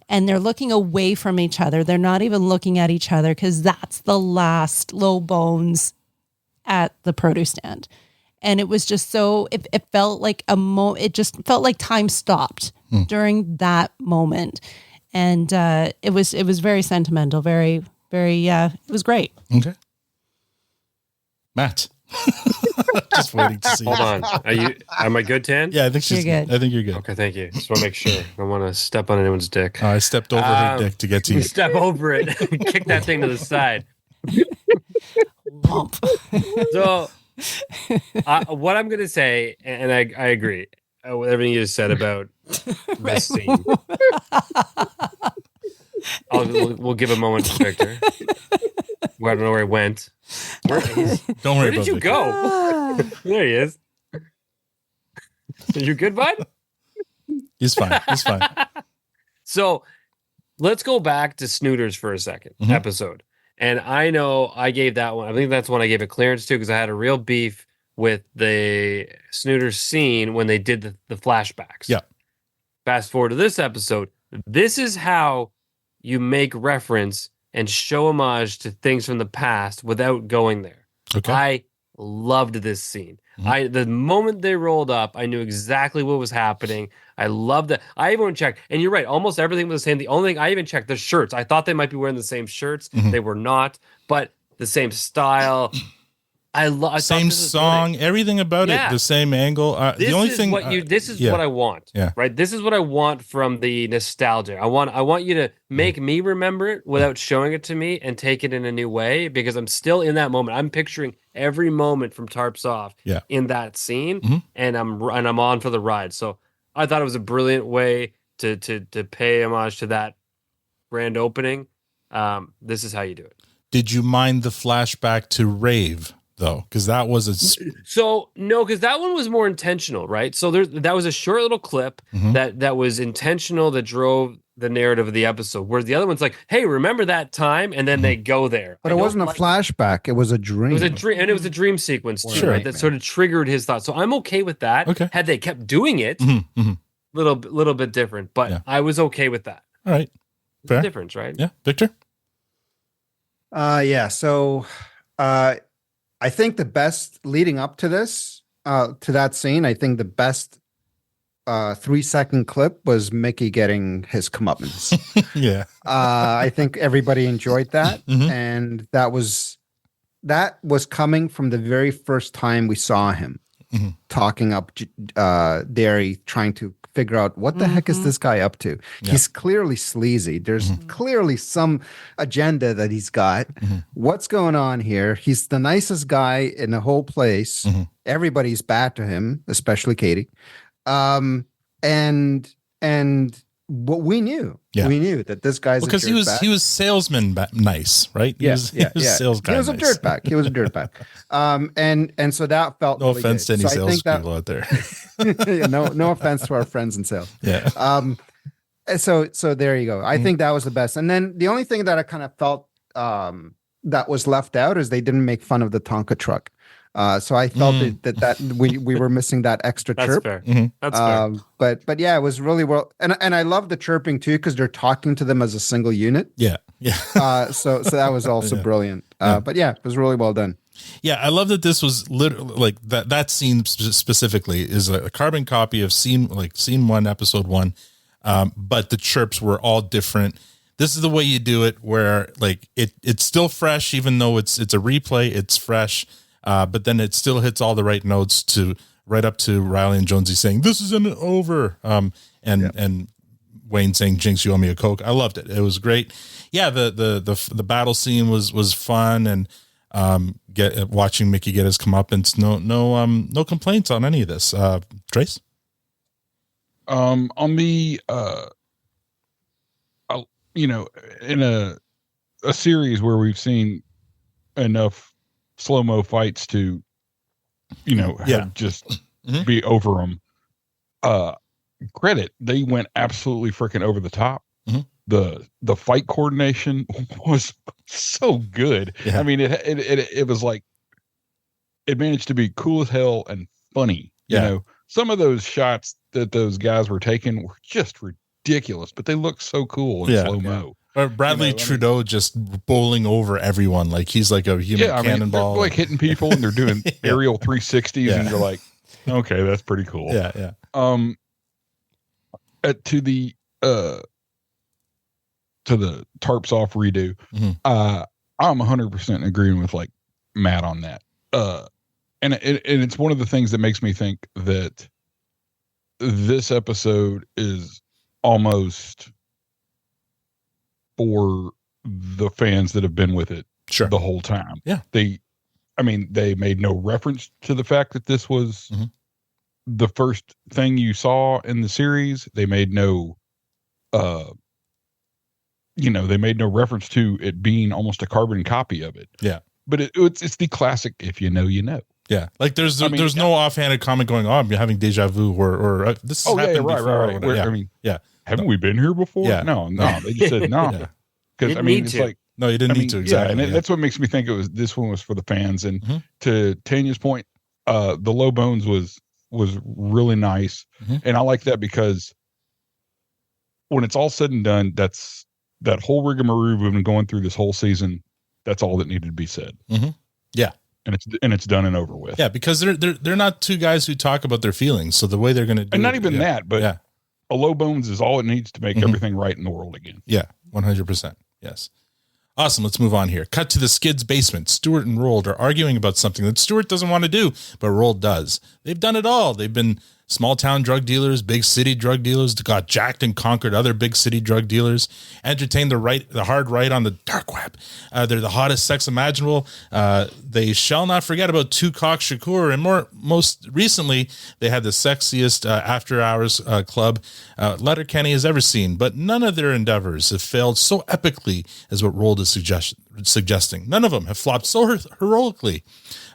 and they're looking away from each other. They're not even looking at each other because that's the last low bones at the produce stand. And it was just so, it felt like it just felt like time stopped during that moment. And it was very sentimental, very, very, it was great. Okay. Matt. Just waiting to see. Hold on. Am I good, Tan? Yeah, I think she's You're good. I think you're good. Okay, thank you. Just want to make sure. I don't want to step on anyone's dick. I stepped over her dick to get to you. Step over it. Kick that thing to the side. So, what I'm going to say, and I agree with everything you just said about this scene. We'll give a moment to Victor. I don't know where he went. Don't worry Where about did you Victor. go? There he is. Are you good, bud? He's fine. He's fine. So let's go back to Snooters for a 2nd episode. And I know I gave that one. I think that's one I gave a clearance to because I had a real beef with the Snooters scene when they did the flashbacks. Yeah. Fast forward to this episode. This is how you make reference and show homage to things from the past without going there. Okay. I loved this scene. The moment they rolled up, I knew exactly what was happening. I loved it. I even checked, and you're right, almost everything was the same. The only thing I even checked the shirts. I thought they might be wearing the same shirts. They were not, but the same style. Same song, everything about it, the same angle. The only thing this is what I want. Yeah. Right. This is what I want from the nostalgia. I want you to make me remember it without showing it to me and take it in a new way because I'm still in that moment. I'm picturing every moment from Tarps Off in that scene, and I'm on for the ride. So I thought it was a brilliant way to pay homage to that grand opening. This is how you do it. Did you mind the flashback to Rave? Though, because that was no, because that one was more intentional, right? So that was a short little clip that was intentional that drove the narrative of the episode. Whereas the other one's like, hey, remember that time? And then they go there. But it wasn't a flashback; it was a dream. It was a dream, and it was a dream sequence too, right? That sort of triggered his thoughts. So I'm okay with that. Okay. Had they kept doing it, little bit different, but I was okay with that. All right, fair difference, right? Yeah, Victor. Yeah. So, I think the best leading up to this, to that scene, I think the best 3-second clip was Mickey getting his comeuppance. Yeah. I think everybody enjoyed that. And that was coming from the very first time we saw him talking up Derry, trying to figure out what the heck is this guy up to. Yeah. He's clearly sleazy. There's clearly some agenda that he's got. What's going on here? He's the nicest guy in the whole place. Everybody's bad to him, especially Katie. And what we knew, we knew that this guy's because he was salesman nice, right? He was sales guy. He was a dirtbag. He was a dirtbag. And so that felt no really offense good. to any salespeople out there. no offense to our friends in sales. Yeah. So there you go. I think that was the best. And then the only thing that I kind of felt that was left out is they didn't make fun of the Tonka truck. So I felt that we were missing that extra chirp. That's fair. That's fair. But yeah, it was really well, and I love the chirping too because they're talking to them as a single unit. Yeah. So that was also brilliant. But yeah, it was really well done. Yeah, I love that this was literally like that scene specifically is a carbon copy of scene 1, episode 1, but the chirps were all different. This is the way you do it, where like it's still fresh, even though it's a replay. It's fresh. But then it still hits all the right notes right up to Riley and Jonesy saying, "This isn't over." And Wayne saying, "Jinx, you owe me a Coke." I loved it. It was great. Yeah. The battle scene was fun, and watching Mickey get his comeuppance. No complaints on any of this. Trace? On the, in a series where we've seen enough slow-mo fights to just be over them, credit, they went absolutely freaking over the top. The fight coordination was so good. I mean, it was like it managed to be cool as hell and funny. You know, some of those shots that those guys were taking were just ridiculous, but they look so cool in slow-mo. Bradley Trudeau just bowling over everyone like he's like a human cannonball. They're like hitting people and they're doing aerial 360s, and you're like, okay, that's pretty cool. Yeah. To the Tarps Off redo, I'm 100% agreeing with like Matt on that. And it's one of the things that makes me think that this episode is almost for the fans that have been with it the whole time. Yeah. They made no reference to the fact that this was the first thing you saw in the series. They made no, they made no reference to it being almost a carbon copy of it. Yeah. But it's the classic, if you know, you know. Yeah. Like there's no offhanded comment going, I'm having deja vu or this has happened before. Right. Yeah. Haven't we been here before? Yeah. No. They just said no. Because it's like, no, you didn't need to. Exactly. And that's what makes me think this one was for the fans. And to Tanya's point, the low bones was really nice. And I like that because when it's all said and done, that's that whole rigmarole we've been going through this whole season. That's all that needed to be said. Yeah. And it's done and over with. Yeah. Because they're not two guys who talk about their feelings. So the way they're going to do and not even that, but yeah. A low bones is all it needs to make everything right in the world again. Yeah. 100%. Yes. Awesome. Let's move on here. Cut to the Skids' basement. Stuart and Roald are arguing about something that Stuart doesn't want to do, but Roald does. They've done it all. They've been small town drug dealers, big city drug dealers, got jacked and conquered other big city drug dealers, entertained the hard right on the dark web. They're the hottest sex imaginable. They shall not forget about Tupac Shakur, and most recently, they had the sexiest after hours club Letterkenny has ever seen. But none of their endeavors have failed so epically as what Roald is suggesting. None of them have flopped so heroically,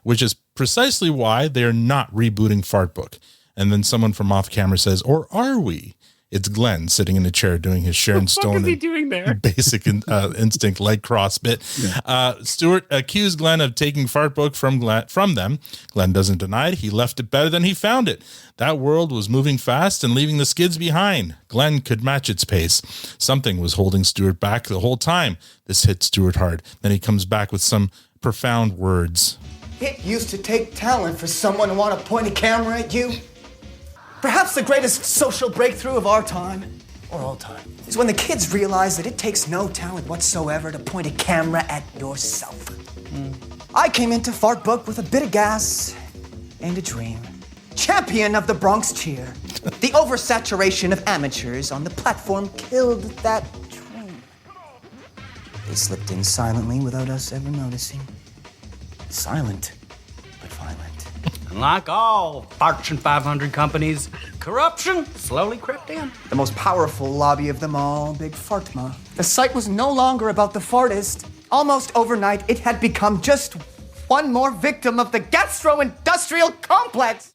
which is precisely why they are not rebooting Fart Book. And then someone from off camera says, or are we? It's Glenn sitting in a chair doing his Sharon Stone. What is he doing there? Basic instinct leg cross bit. Yeah. Stuart accused Glenn of taking Fart Book from them. Glenn doesn't deny it. He left it better than he found it. That world was moving fast and leaving the Skids behind. Glenn could match its pace. Something was holding Stuart back the whole time. This hit Stuart hard. Then he comes back with some profound words. It used to take talent for someone to want to point a camera at you. Perhaps the greatest social breakthrough of our time, or all time, is when the kids realize that it takes no talent whatsoever to point a camera at yourself. I came into Fart Book with a bit of gas and a dream. Champion of the Bronx cheer. The oversaturation of amateurs on the platform killed that dream. They slipped in silently without us ever noticing. Silent, but violent. And like all Fortune 500 companies, corruption slowly crept in. The most powerful lobby of them all, Big Fartma. The site was no longer about the fartist. Almost overnight, it had become just one more victim of the gastro-industrial complex.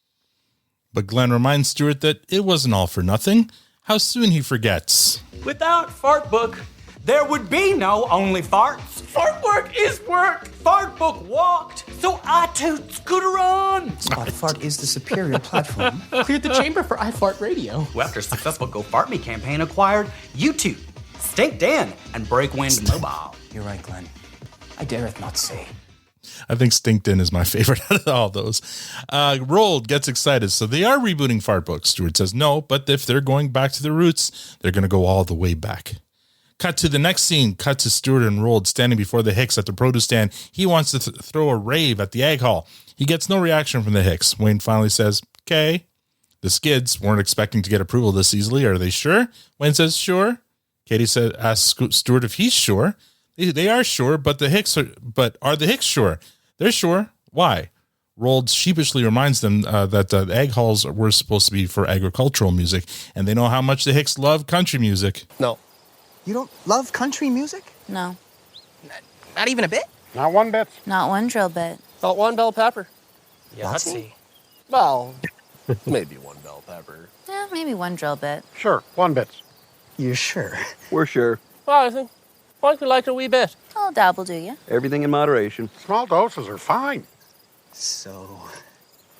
But Glenn reminds Stuart that it wasn't all for nothing. How soon he forgets. Without Fart Book, there would be no only farts. Fart work is work. Fart Book walked, so iTunes could run. Spot Fart is the superior platform. Cleared the chamber for iFart Radio. Who, after a successful Go Fart Me campaign, acquired YouTube, Stink Den, and Breakwind Mobile. You're right, Glenn. I dareth not say. I think Stinkton is my favorite out of all those. Roald gets excited, so they are rebooting Fart Book. Stuart says no, but if they're going back to the roots, they're going to go all the way back. Cut to the next scene. Cut to Stuart and Roald standing before the Hicks at the produce stand. He wants to throw a rave at the Ag Hall. He gets no reaction from the Hicks. Wayne finally says, okay. The Skids weren't expecting to get approval this easily. Are they sure? Wayne says, sure. Katie asks Stuart if he's sure. They are sure, but are the Hicks sure? They're sure. Why? Roald sheepishly reminds them that the Ag Halls were supposed to be for agricultural music, and they know how much the Hicks love country music. No. You don't love country music? No. Not even a bit? Not one bit. Not one drill bit. Not one bell pepper. Yeah, let's see. Well, maybe one bell pepper. Yeah, maybe one drill bit. Sure, one bit. You're sure? We're sure. Well, I think we like it a wee bit. I'll dabble, do you? Everything in moderation. Small doses are fine. So,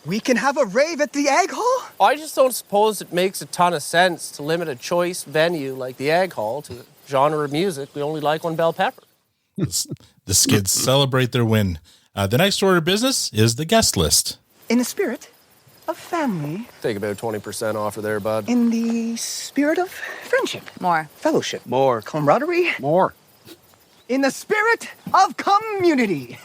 we can have a rave at the Ag Hall? I just don't suppose it makes a ton of sense to limit a choice venue like the Ag Hall to a genre of music we only like one bell pepper. The Skids celebrate their win. The next order of business is the guest list. In the spirit of family. Take about 20% off of there, bud. In the spirit of friendship. More. Fellowship. More. Camaraderie. More. In the spirit of community.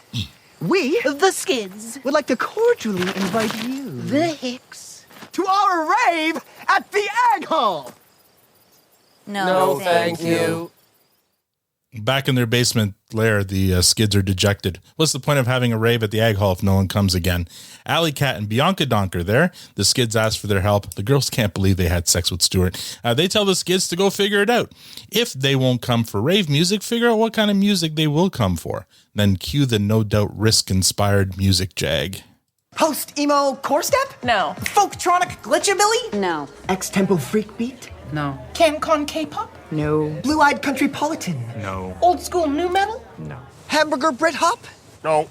We, The Skids. would like to cordially invite you, The Hicks. to our rave at the Ag Hall. No, thank you. Back in their basement lair, the Skids are dejected. What's the point of having a rave at the Ag Hall if no one comes again? Alley Cat and Bianca Donk are there. The Skids ask for their help. The girls can't believe they had sex with Stuart. They tell the Skids to go figure it out. If they won't come for rave music, figure out what kind of music they will come for. Then cue the no doubt risk-inspired music jag. Post-emo core step? No. Folktronic glitchabilly? No. X-tempo freak beat? No. CanCon K-pop? No. Blue-eyed countrypolitan? No. Old school new metal? No. Hamburger Brit hop? No.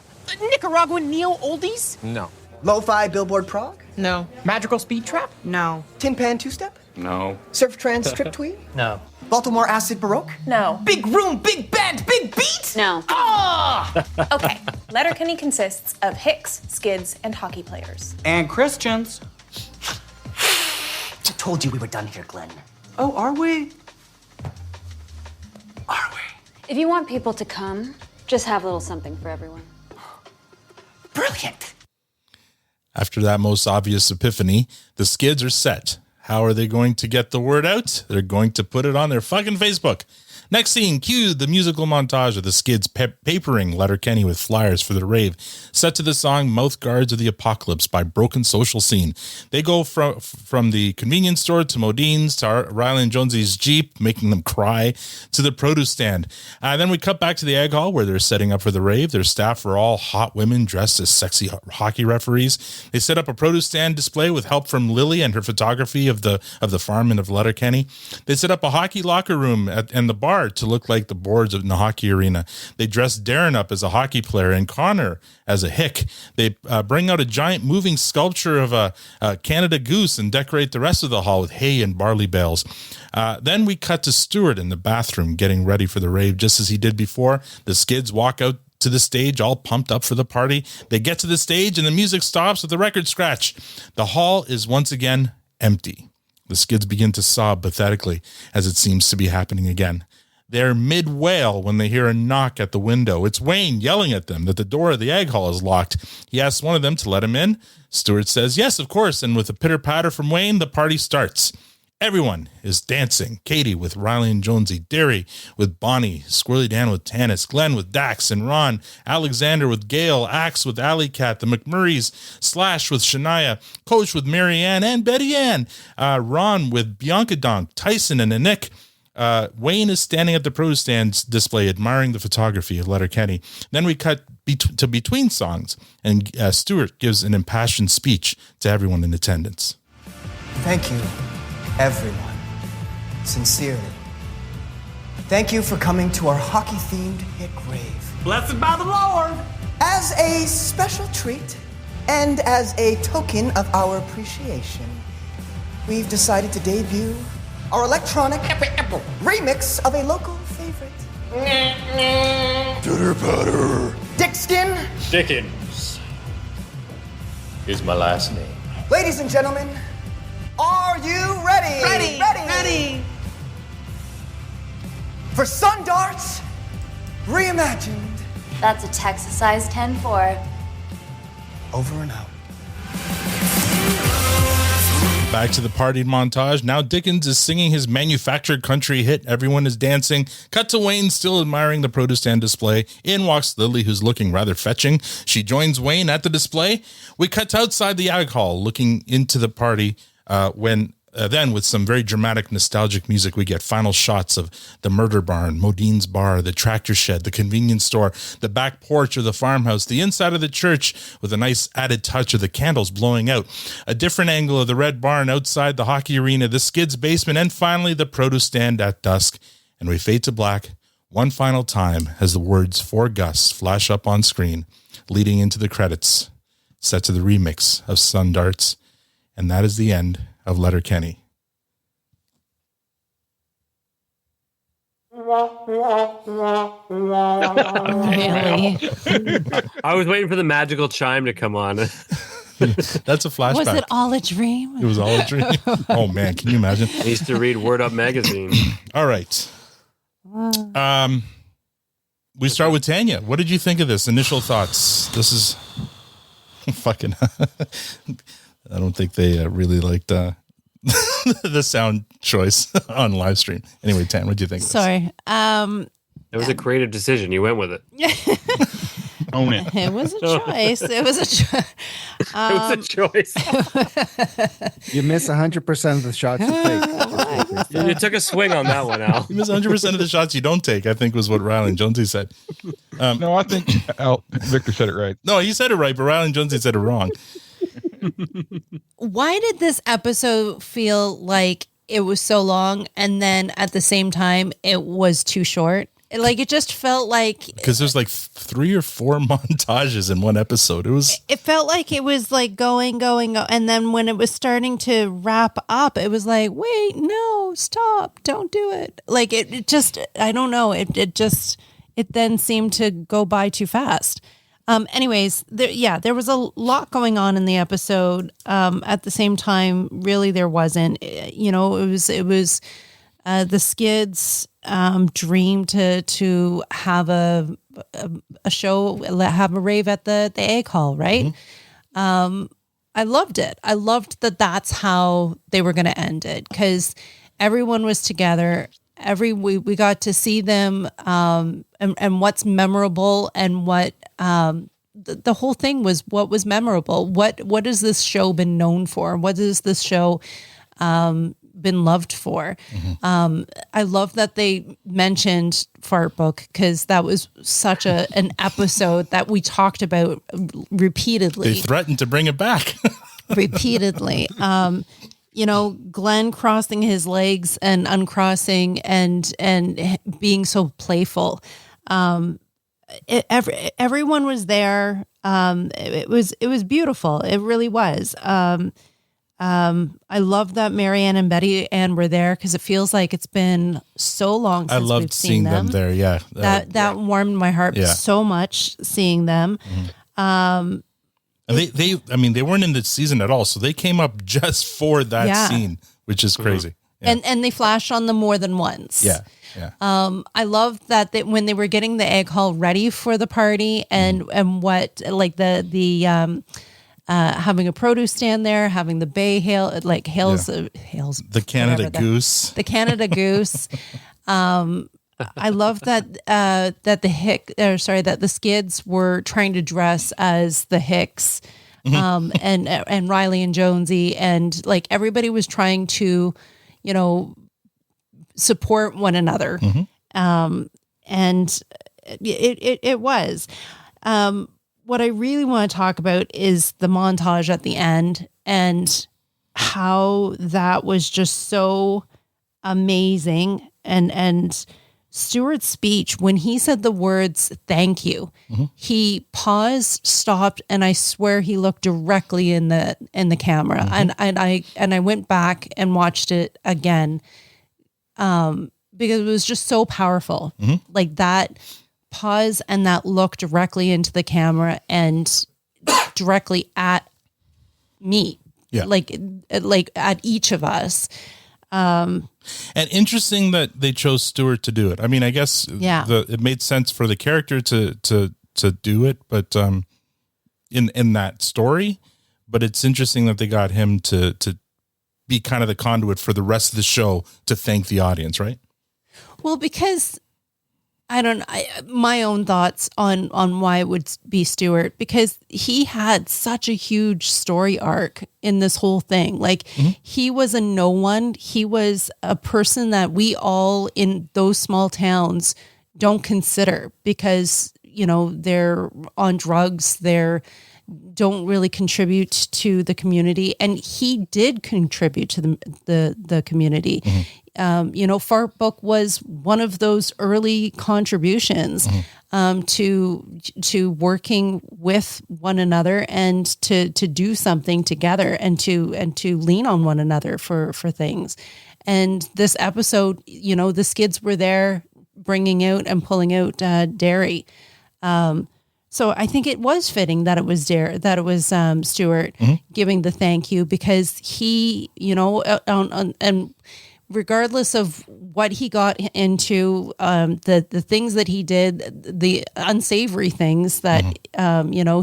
Nicaraguan neo oldies? No. Lo-fi Billboard prog? No. Magical speed trap? No. Tin Pan two-step? No. Surf trans strip tweed? No. Baltimore acid baroque? No. Big room, big band, big beat? No. Okay, Letterkenny consists of Hicks, Skids, and hockey players. And Christians. I told you we were done here, Glenn. Oh, are we? If you want people to come, just have a little something for everyone. Brilliant. After that most obvious epiphany, the Skids are set. How are they going to get the word out? They're going to put it on their fucking Facebook. Next scene, cue the musical montage of the Skids papering Letterkenny with flyers for the rave, set to the song Mouth Guards of the Apocalypse by Broken Social Scene. They go from the convenience store to Modine's to Riley and Jonesy's Jeep, making them cry, to the produce stand. Then we cut back to the Ag Hall where they're setting up for the rave. Their staff are all hot women dressed as sexy hockey referees. They set up a produce stand display with help from Lily and her photography of the farm and of Letterkenny. They set up a hockey locker room and the bar to look like the boards in the hockey arena. They dress Darren up as a hockey player and Connor as a hick. They bring out a giant moving sculpture of a Canada goose and decorate the rest of the hall with hay and barley bales. Then we cut to Stuart in the bathroom getting ready for the rave just as he did before. The Skids walk out to the stage all pumped up for the party. They get to the stage and the music stops with a record scratch. The hall is once again empty. The Skids begin to sob pathetically as it seems to be happening again. They're mid-wail when they hear a knock at the window. It's Wayne yelling at them that the door of the Ag Hall is locked. He asks one of them to let him in. Stuart says, yes, of course, and with a pitter-patter from Wayne, the party starts. Everyone is dancing. Katie with Riley and Jonesy, Derry with Bonnie, Squirrely Dan with Tanis, Glenn with Dax and Ron, Alexander with Gail, Axe with Alley Cat, the McMurrays, Slash with Shania, Coach with Marianne and Betty Ann, Ron with Bianca Donk, Tyson and Nick. Wayne is standing at the produce stand display admiring the photography of Letterkenny. Then we cut to between songs, and Stuart gives an impassioned speech to everyone in attendance. Thank you, everyone. Sincerely. Thank you for coming to our hockey-themed Hick Rave. Blessed by the Lord. As a special treat, and as a token of our appreciation, we've decided to debut our electronic remix of a local favorite. Pitter patter. Dickskin. Dickens is my last name. Ladies and gentlemen, are you ready? Ready. For Sun Darts Reimagined. That's a Texas size 10-4. Over and out. Back to the party montage. Now Dickens is singing his manufactured country hit. Everyone is dancing. Cut to Wayne still admiring the produce stand display. In walks Lily, who's looking rather fetching. She joins Wayne at the display. We cut to outside the Ag Hall looking into the party then with some very dramatic, nostalgic music, we get final shots of the murder barn, Modine's bar, the tractor shed, the convenience store, the back porch of the farmhouse, the inside of the church with a nice added touch of the candles blowing out, a different angle of the red barn outside the hockey arena, the Skids basement, and finally the produce stand at dusk. And we fade to black one final time as the words "For Gus" flash up on screen, leading into the credits, set to the remix of Sun Darts. And that is the end of Letterkenny. Really? I was waiting for the magical chime to come on. That's a flashback. Was it all a dream? It was all a dream. Oh man, can you imagine? I used to read Word Up magazine. All right. We start with Tanya. What did you think of this? Initial thoughts. This is fucking. I don't think they really liked the sound choice on live stream. Anyway, Tanya, what do you think? Sorry. It was a creative decision. You went with it. Own it. It was a choice. It was a choice. It was a choice. You miss 100% of the shots you take. You took a swing on that one, Al. You miss 100% of the shots you don't take, I think was what Rylan Jonesy said. No, I think Victor said it right. No, he said it right, but Rylan Jonesy said it wrong. Why did this episode feel like it was so long and then at the same time it was too short? Like, it just felt like... Because there's like 3 or 4 montages in one episode. It felt like it was like going. And then when it was starting to wrap up, it was like, wait, no, stop, don't do it. Like, it just, I don't know. It then seemed to go by too fast. Anyways, there was a lot going on in the episode. At the same time, really, there wasn't. You know, it was the Skids' dream to have a show, have a rave at the egg hall, right? Mm-hmm. I loved it. I loved that that's how they were going to end it, because everyone was together. We got to see them, and what's memorable, and what the whole thing was what was memorable. What has this show been known for? What has this show been loved for? Mm-hmm. I love that they mentioned Fart Book, because that was such an episode that we talked about repeatedly. They threatened to bring it back repeatedly. You know, Glenn crossing his legs and uncrossing and being so playful. Everyone was there. It was beautiful. It really was. I love that Marianne and Betty Ann were there, because it feels like it's been so long since I loved we've seeing them there. Yeah, that warmed my heart so much, seeing them. Mm-hmm. And they weren't in the season at all, so they came up just for that scene, which is crazy. Yeah. And they flashed on them more than once. Yeah. I love that when they were getting the egg hall ready for the party, and what, like the having a produce stand there, having the bay hails the Canada Goose, the Canada Goose. I love that that the Skids were trying to dress as the Hicks, and Riley and Jonesy, and like everybody was trying to, you know, support one another. Mm-hmm. And it was. What I really want to talk about is the montage at the end, and how that was just so amazing. And Stuart's speech, when he said the words "thank you," he paused, stopped, and I swear he looked directly in the camera. And I went back and watched it again, because it was just so powerful. Like that pause and that look directly into the camera and directly at me, like at each of us. And interesting that they chose Stuart to do it. I mean, I guess it made sense for the character to do it, but in that story. But it's interesting that they got him to be kind of the conduit for the rest of the show to thank the audience, right? Well, because my own thoughts on why it would be Stuart, because he had such a huge story arc in this whole thing. Like he was a no one. He was a person that we all in those small towns don't consider, because, you know, they're on drugs. They're don't really contribute to the community. And he did contribute to the community. You know, Fart Book was one of those early contributions to working with one another, and to do something together, and to lean on one another for things. And this episode, you know, the Skids were there bringing out and pulling out dairy. So I think it was fitting that it was Stuart giving the thank you, because he, you know, and regardless of what he got into, the things that he did, the unsavory things that,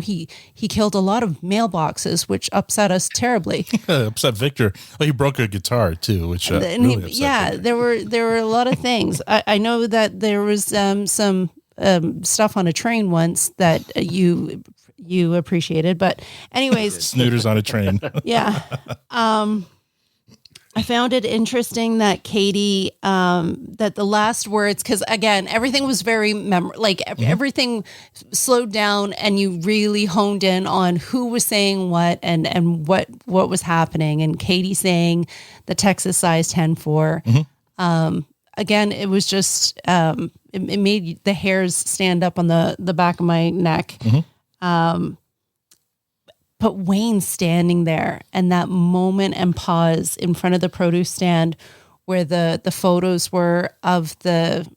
he killed a lot of mailboxes, which upset us terribly. Upset Victor. Oh, he broke a guitar too, which really upset Victor. there were a lot of things. I know that there was some stuff on a train once that you appreciated, but anyways, snooters on a train. Yeah. I found it interesting that Katie, that the last words, because again, everything was very everything slowed down, and you really honed in on who was saying what and what was happening. And Katie saying the Texas size 10-4. Again, it was just it made the hairs stand up on the back of my neck. But Wayne standing there and that moment and pause in front of the produce stand where the photos were of the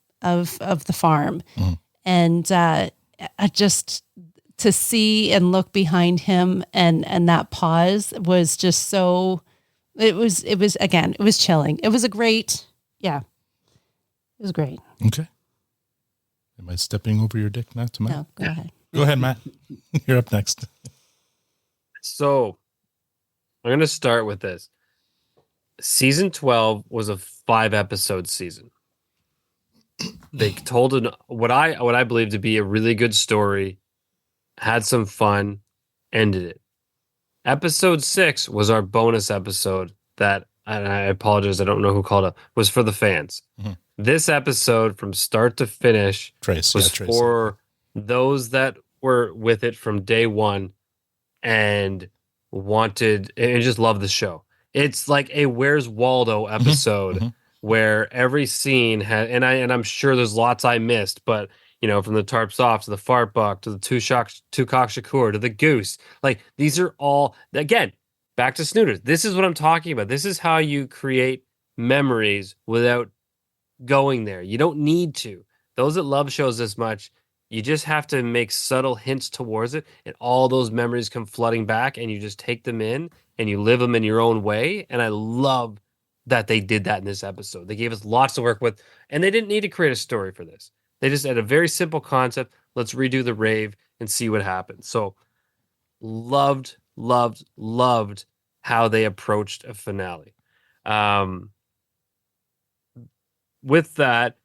farm. And I just to see and look behind him and that pause was just so it was chilling. It was it was great. Okay. Am I stepping over your dick now to Matt? No, go ahead. Go ahead, Matt. You're up next. So I'm going to start with this. Season 12 was a 5-episode season. They told what I believe to be a really good story, had some fun, ended it. Episode 6 was our bonus episode that, and I apologize, I don't know who called it, was for the fans. This episode from start to finish was for those that were with it from day one and wanted and just loved the show. It's like a Where's Waldo episode where every scene had, and I'm sure there's lots I missed, but from the tarps off to the fart buck to the two cock shakur to the goose, like these are all, again, back to snooters. This is what I'm talking about. This is how you create memories without going there. You don't need to. Those that love shows this much, you just have to make subtle hints towards it, and all those memories come flooding back, and you just take them in, and you live them in your own way. And I love that they did that in this episode. They gave us lots to work with, and they didn't need to create a story for this. They just had a very simple concept. Let's redo the rave and see what happens. So loved how they approached a finale. With that,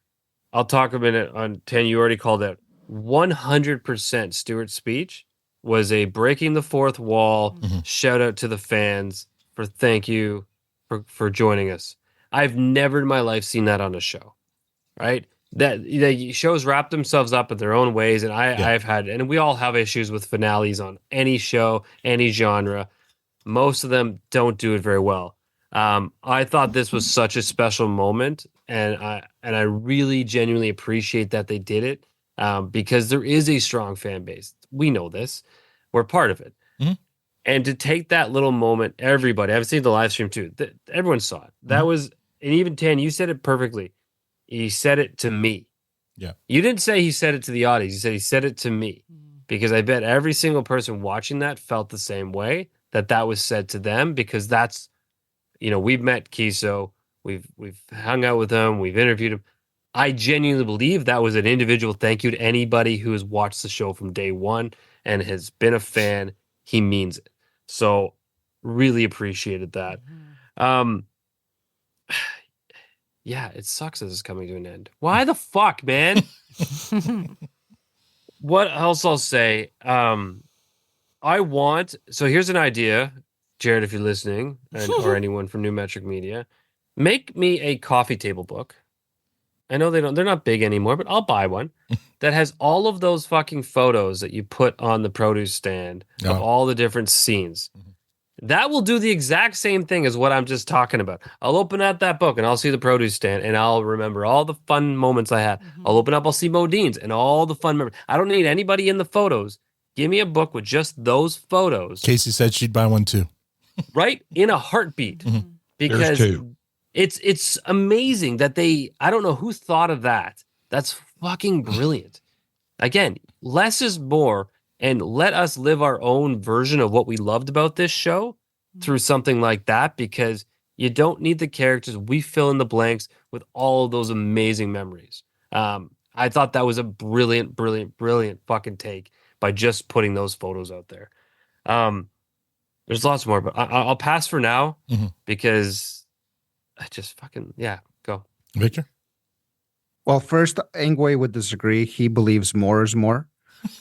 I'll talk a minute on 10. You already called out 100% Stuart's speech was a breaking the fourth wall. Shout out to the fans for thank you for joining us. I've never in my life seen that on a show, right? That shows wrap themselves up in their own ways, and I've had, and we all have issues with finales on any show, any genre. Most of them don't do it very well. I thought this was such a special moment, and I really genuinely appreciate that they did it. Because there is a strong fan base. We know this. We're part of it. And to take that little moment, everybody, I've seen the live stream too. Everyone saw it. That was, and even Tan, you said it perfectly. He said it to me. Yeah. You didn't say he said it to the audience. You said he said it to me. Because I bet every single person watching that felt the same way, that was said to them, because that's, we've met Kiso, we've hung out with him, we've interviewed him. I genuinely believe that was an individual thank you to anybody who has watched the show from day one and has been a fan. He means it. So really appreciated that. Yeah, it sucks that it's coming to an end. Why the fuck, man? What else I'll say? So here's an idea, Jared, if you're listening, or anyone from New Metric Media, make me a coffee table book. I know they're not big anymore, but I'll buy one that has all of those fucking photos that you put on the produce stand of all the different scenes. That will do the exact same thing as what I'm just talking about. I'll open up that book and I'll see the produce stand and I'll remember all the fun moments I had. I'll open up, I'll see Modine's and all the fun memories. I don't need anybody in the photos. Give me a book with just those photos. Casey said she'd buy one too. Right? In a heartbeat. Because it's amazing that I don't know who thought of that. That's fucking brilliant. Again, less is more, and let us live our own version of what we loved about this show through something like that, because You don't need the characters. We fill in the blanks with all of those amazing memories. I thought that was a brilliant fucking take by just putting those photos out there. There's lots more, but I'll pass for now because I just fucking, go. Victor? Well, first, Ingwe would disagree. He believes more is more.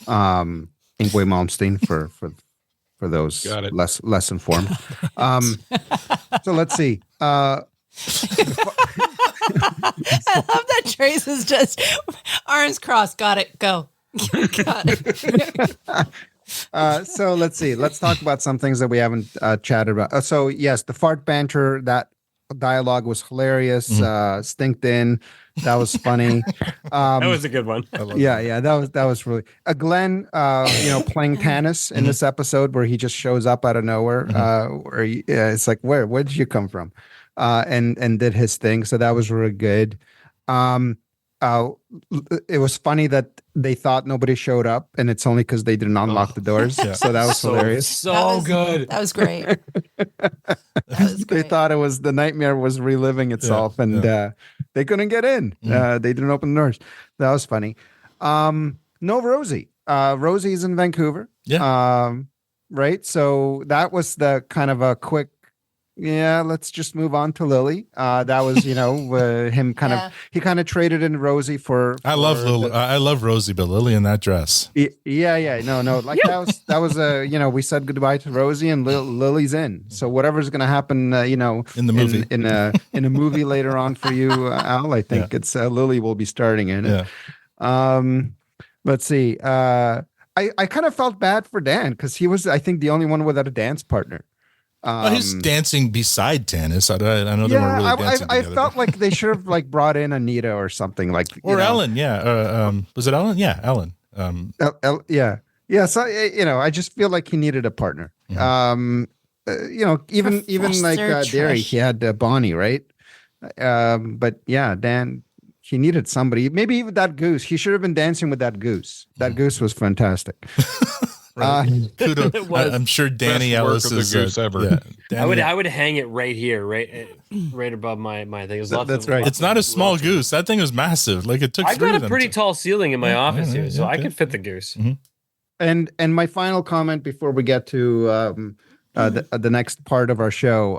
Ingwe Malmsteen for those less informed. So let's see. I love that Trace is just arms crossed. Got it. Go. Got it. So let's see. Let's talk about some things that we haven't chatted about. So yes, the fart banter, that dialogue was hilarious. Stinked in. That was funny. That was a good one. Yeah. That was really Glenn. Playing Tanis in this episode where he just shows up out of nowhere. It's like where did you come from? And did his thing. So that was really good. It was funny that they thought nobody showed up, and it's only because they didn't unlock the doors. Yeah. So that was hilarious. Good. That was great. They thought it was the nightmare was reliving itself, and they couldn't get in. They didn't open the doors. That was funny. No Rosie. Rosie's in Vancouver. Yeah. Right. So that was the kind of a quick. Yeah, let's just move on to Lily. That was, him kind of. He kind of traded in Rosie for. I love Lily. I love Rosie, but Lily in that dress. Yeah. No. Like that was we said goodbye to Rosie and Lily's in. So whatever's going to happen, in the movie, in a movie later on for you, Al, I think it's Lily will be starting in it. Let's see. I kind of felt bad for Dan because he was, I think, the only one without a dance partner. He's dancing beside Tanis. I know they weren't really dancing I together. felt like they should have brought in Anita or something or Ellen. Yeah. Was it Ellen? Yeah, Ellen. Yeah. So I just feel like he needed a partner. Even like Derry, he had Bonnie, right? But yeah, Dan, he needed somebody. Maybe even that goose. He should have been dancing with that goose. That goose was fantastic. Kudos. I'm sure Danny Ellis is goose ever. I would hang it right here, right above my thing. That's right. It's not a small goose. That thing was massive. Like it took. I got a pretty tall ceiling in my office here, so I could fit the goose. And my final comment before we get to the next part of our show.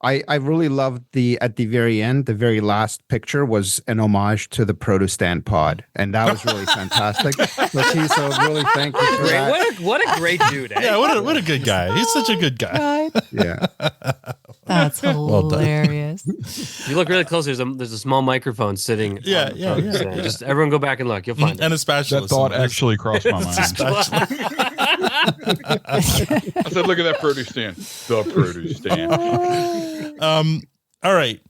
I really loved at the very end, the very last picture was an homage to the Produce Stand Pod, and that was really fantastic. So really thank you for that. What a great dude! Eh? Yeah, what a good guy. He's such a good guy. Yeah, that's hilarious. If you look really close, there's a small microphone sitting. Yeah. Just everyone go back and look. You'll find it. And a spatula. That thought actually crossed my mind. I said, "Look at that produce stand. The produce stand." All right.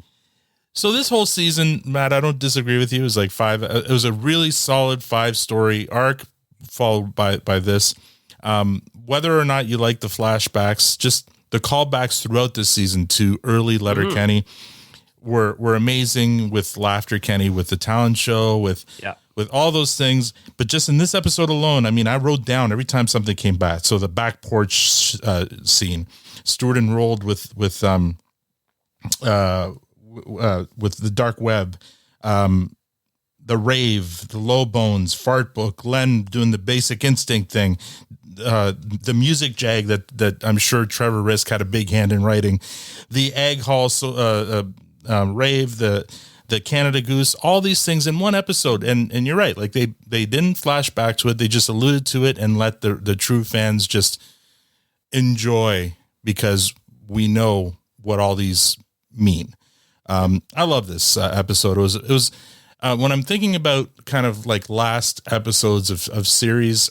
So this whole season, Matt, I don't disagree with you. It was like 5. It was a really solid 5-story arc, followed by this. Whether or not you like the flashbacks, just the callbacks throughout this season to early Letterkenny were amazing. With Laughter Kenny, with the talent show, with all those things. But just in this episode alone, I mean, I wrote down every time something came back. So the back porch scene, Stuart enrolled with the dark web, the rave, the low bones, fart book, Len doing the basic instinct thing, the music jag that I'm sure Trevor Risk had a big hand in writing, the egg hall rave, the Canada Goose, all these things in one episode. And you're right, like they didn't flash back to it, they just alluded to it and let the true fans just enjoy, because we know what all these mean. I love this episode. It was when I'm thinking about kind of like last episodes of series,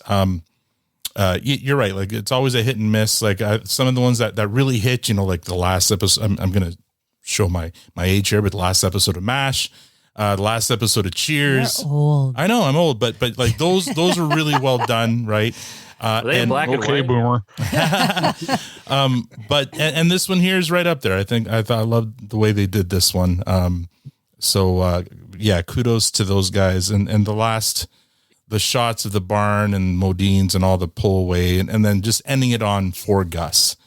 you're right. Like it's always a hit and miss. Like some of the ones that really hit, like the last episode, I'm going to show my age here, but the last episode of MASH, the last episode of Cheers. You're old. I know I'm old, but like those were really well done. Right. And black and white? Boomer. But this one here is right up there. I loved the way they did this one. Kudos to those guys. And the shots of the barn and Modine's and all the pull away, and then just ending it on for Gus.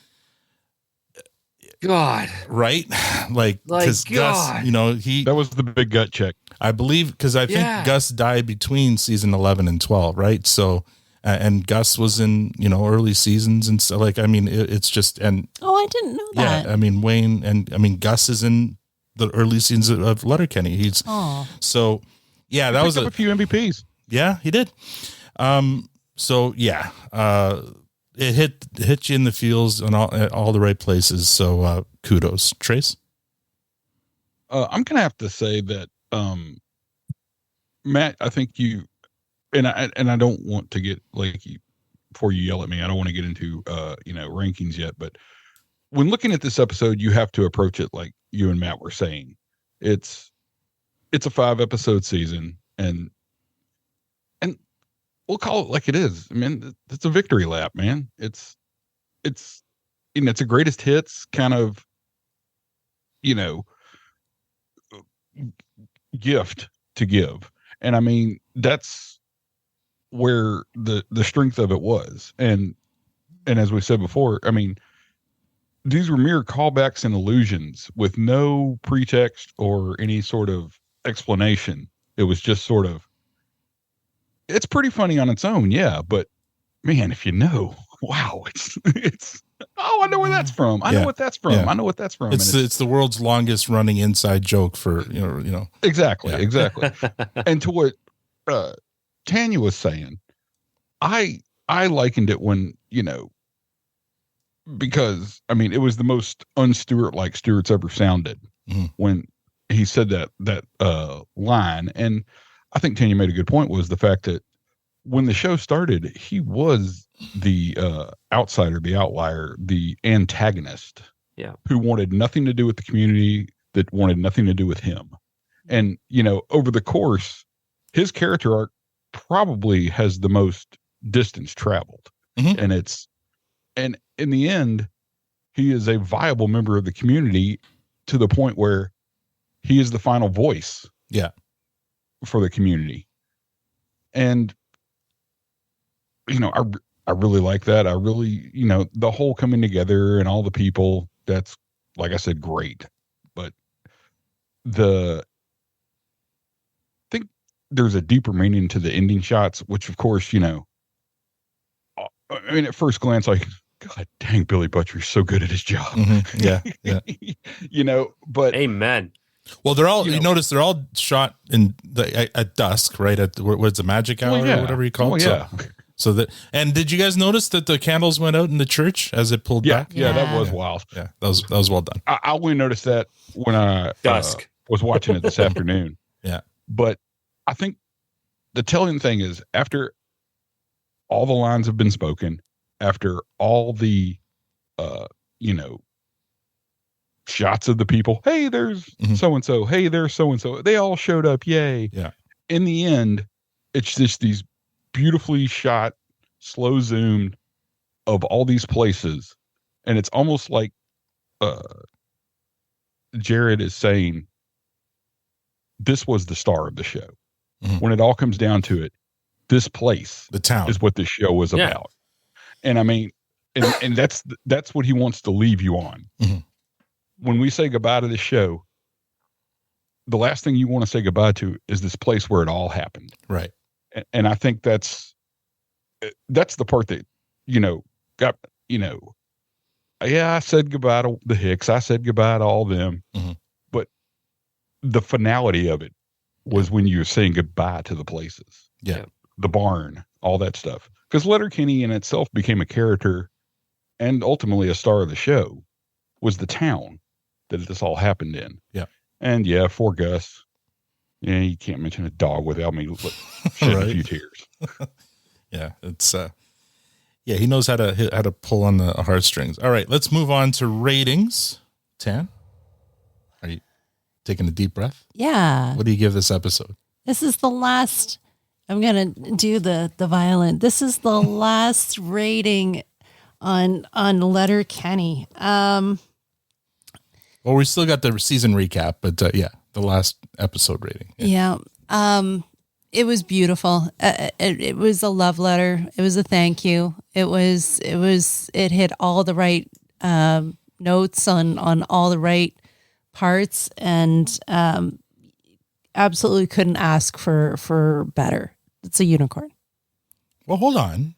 God. Right? Like, because Gus, God. you know, that was the big gut check. I believe, because I think Gus died between season 11 and 12, right? So, and Gus was in, you know, early seasons. And so, like, I mean, it's just, and Oh, I didn't know that. yeah, I mean, Wayne, and I mean, Gus is in the early seasons of Letterkenny. He's, so, yeah, that was a few MVPs. Yeah, he did. So, yeah, it hit you in the feels and all the right places. So, kudos. Trace? I'm going to have to say that, Matt, I think you, and I don't want to get like before you yell at me, I don't want to get into, rankings yet, but when looking at this episode, you have to approach it like you and Matt were saying. It's a 5-episode season, and we'll call it like it is. I mean, it's a victory lap, man. It's it's a greatest hits kind of, gift to give. And I mean, that's where the strength of it was. And as we said before, I mean, these were mere callbacks and allusions with no pretext or any sort of explanation. It was just sort of, it's pretty funny on its own. Yeah. But man, if you know, wow, it's, oh, I know where that's from. I know what that's from. Yeah. I know what that's from. It's the world's longest running inside joke for, you know. Exactly. Yeah. Exactly. And to what Tanya was saying, I likened it when, because I mean, it was the most un-Stewart like Stewart's ever sounded when he said that line. And I think Tanya made a good point, was the fact that when the show started, he was the outsider, the outlier, the antagonist, who wanted nothing to do with the community, that wanted nothing to do with him. And, over the course, his character arc probably has the most distance traveled. And in the end, he is a viable member of the community to the point where he is the final voice for the community. And, I really like that. I really, the whole coming together and all the people, that's, like I said, great. But I think there's a deeper meaning to the ending shots, which of course, I mean, at first glance, like, God dang, Billy Butcher's so good at his job. Yeah. But amen. Well, they're all, you notice they're all shot at dusk, right? At what's the magic hour or whatever you call it. Yeah. So that, and did you guys notice that the candles went out in the church as it pulled back? Yeah, that was wild. Yeah, that was well done. I only noticed that when I was watching it this afternoon. Yeah. But I think the telling thing is, after all the lines have been spoken, after all the, shots of the people, hey, there's so-and-so, hey, there's so-and-so, they all showed up, yay. Yeah. In the end, it's just these beautifully shot, slow zoomed of all these places. And it's almost like Jared is saying, this was the star of the show. When it all comes down to it, this place, the town, is what this show was about. And I mean, and that's what he wants to leave you on. When we say goodbye to this show, the last thing you want to say goodbye to is this place where it all happened. Right. And I think that's the part that, got, I said goodbye to the Hicks. I said goodbye to all them, but the finality of it was when you were saying goodbye to the places. Yeah. The barn, all that stuff. Because Letterkenny in itself became a character and ultimately a star of the show, was the town that this all happened in. Yeah. And for Gus, you can't mention a dog without me shedding a few tears. Yeah, it's he knows how to pull on the heartstrings. All right, let's move on to ratings. Tan, are you taking a deep breath? Yeah. What do you give this episode? This is the last. I'm gonna do the violent. This is the last rating on Letterkenny. Well, we still got the season recap, but the last episode rating. Yeah. It was beautiful. It was a love letter. It was a thank you. It hit all the right notes on all the right parts, and absolutely couldn't ask for better. It's a unicorn. Well, hold on.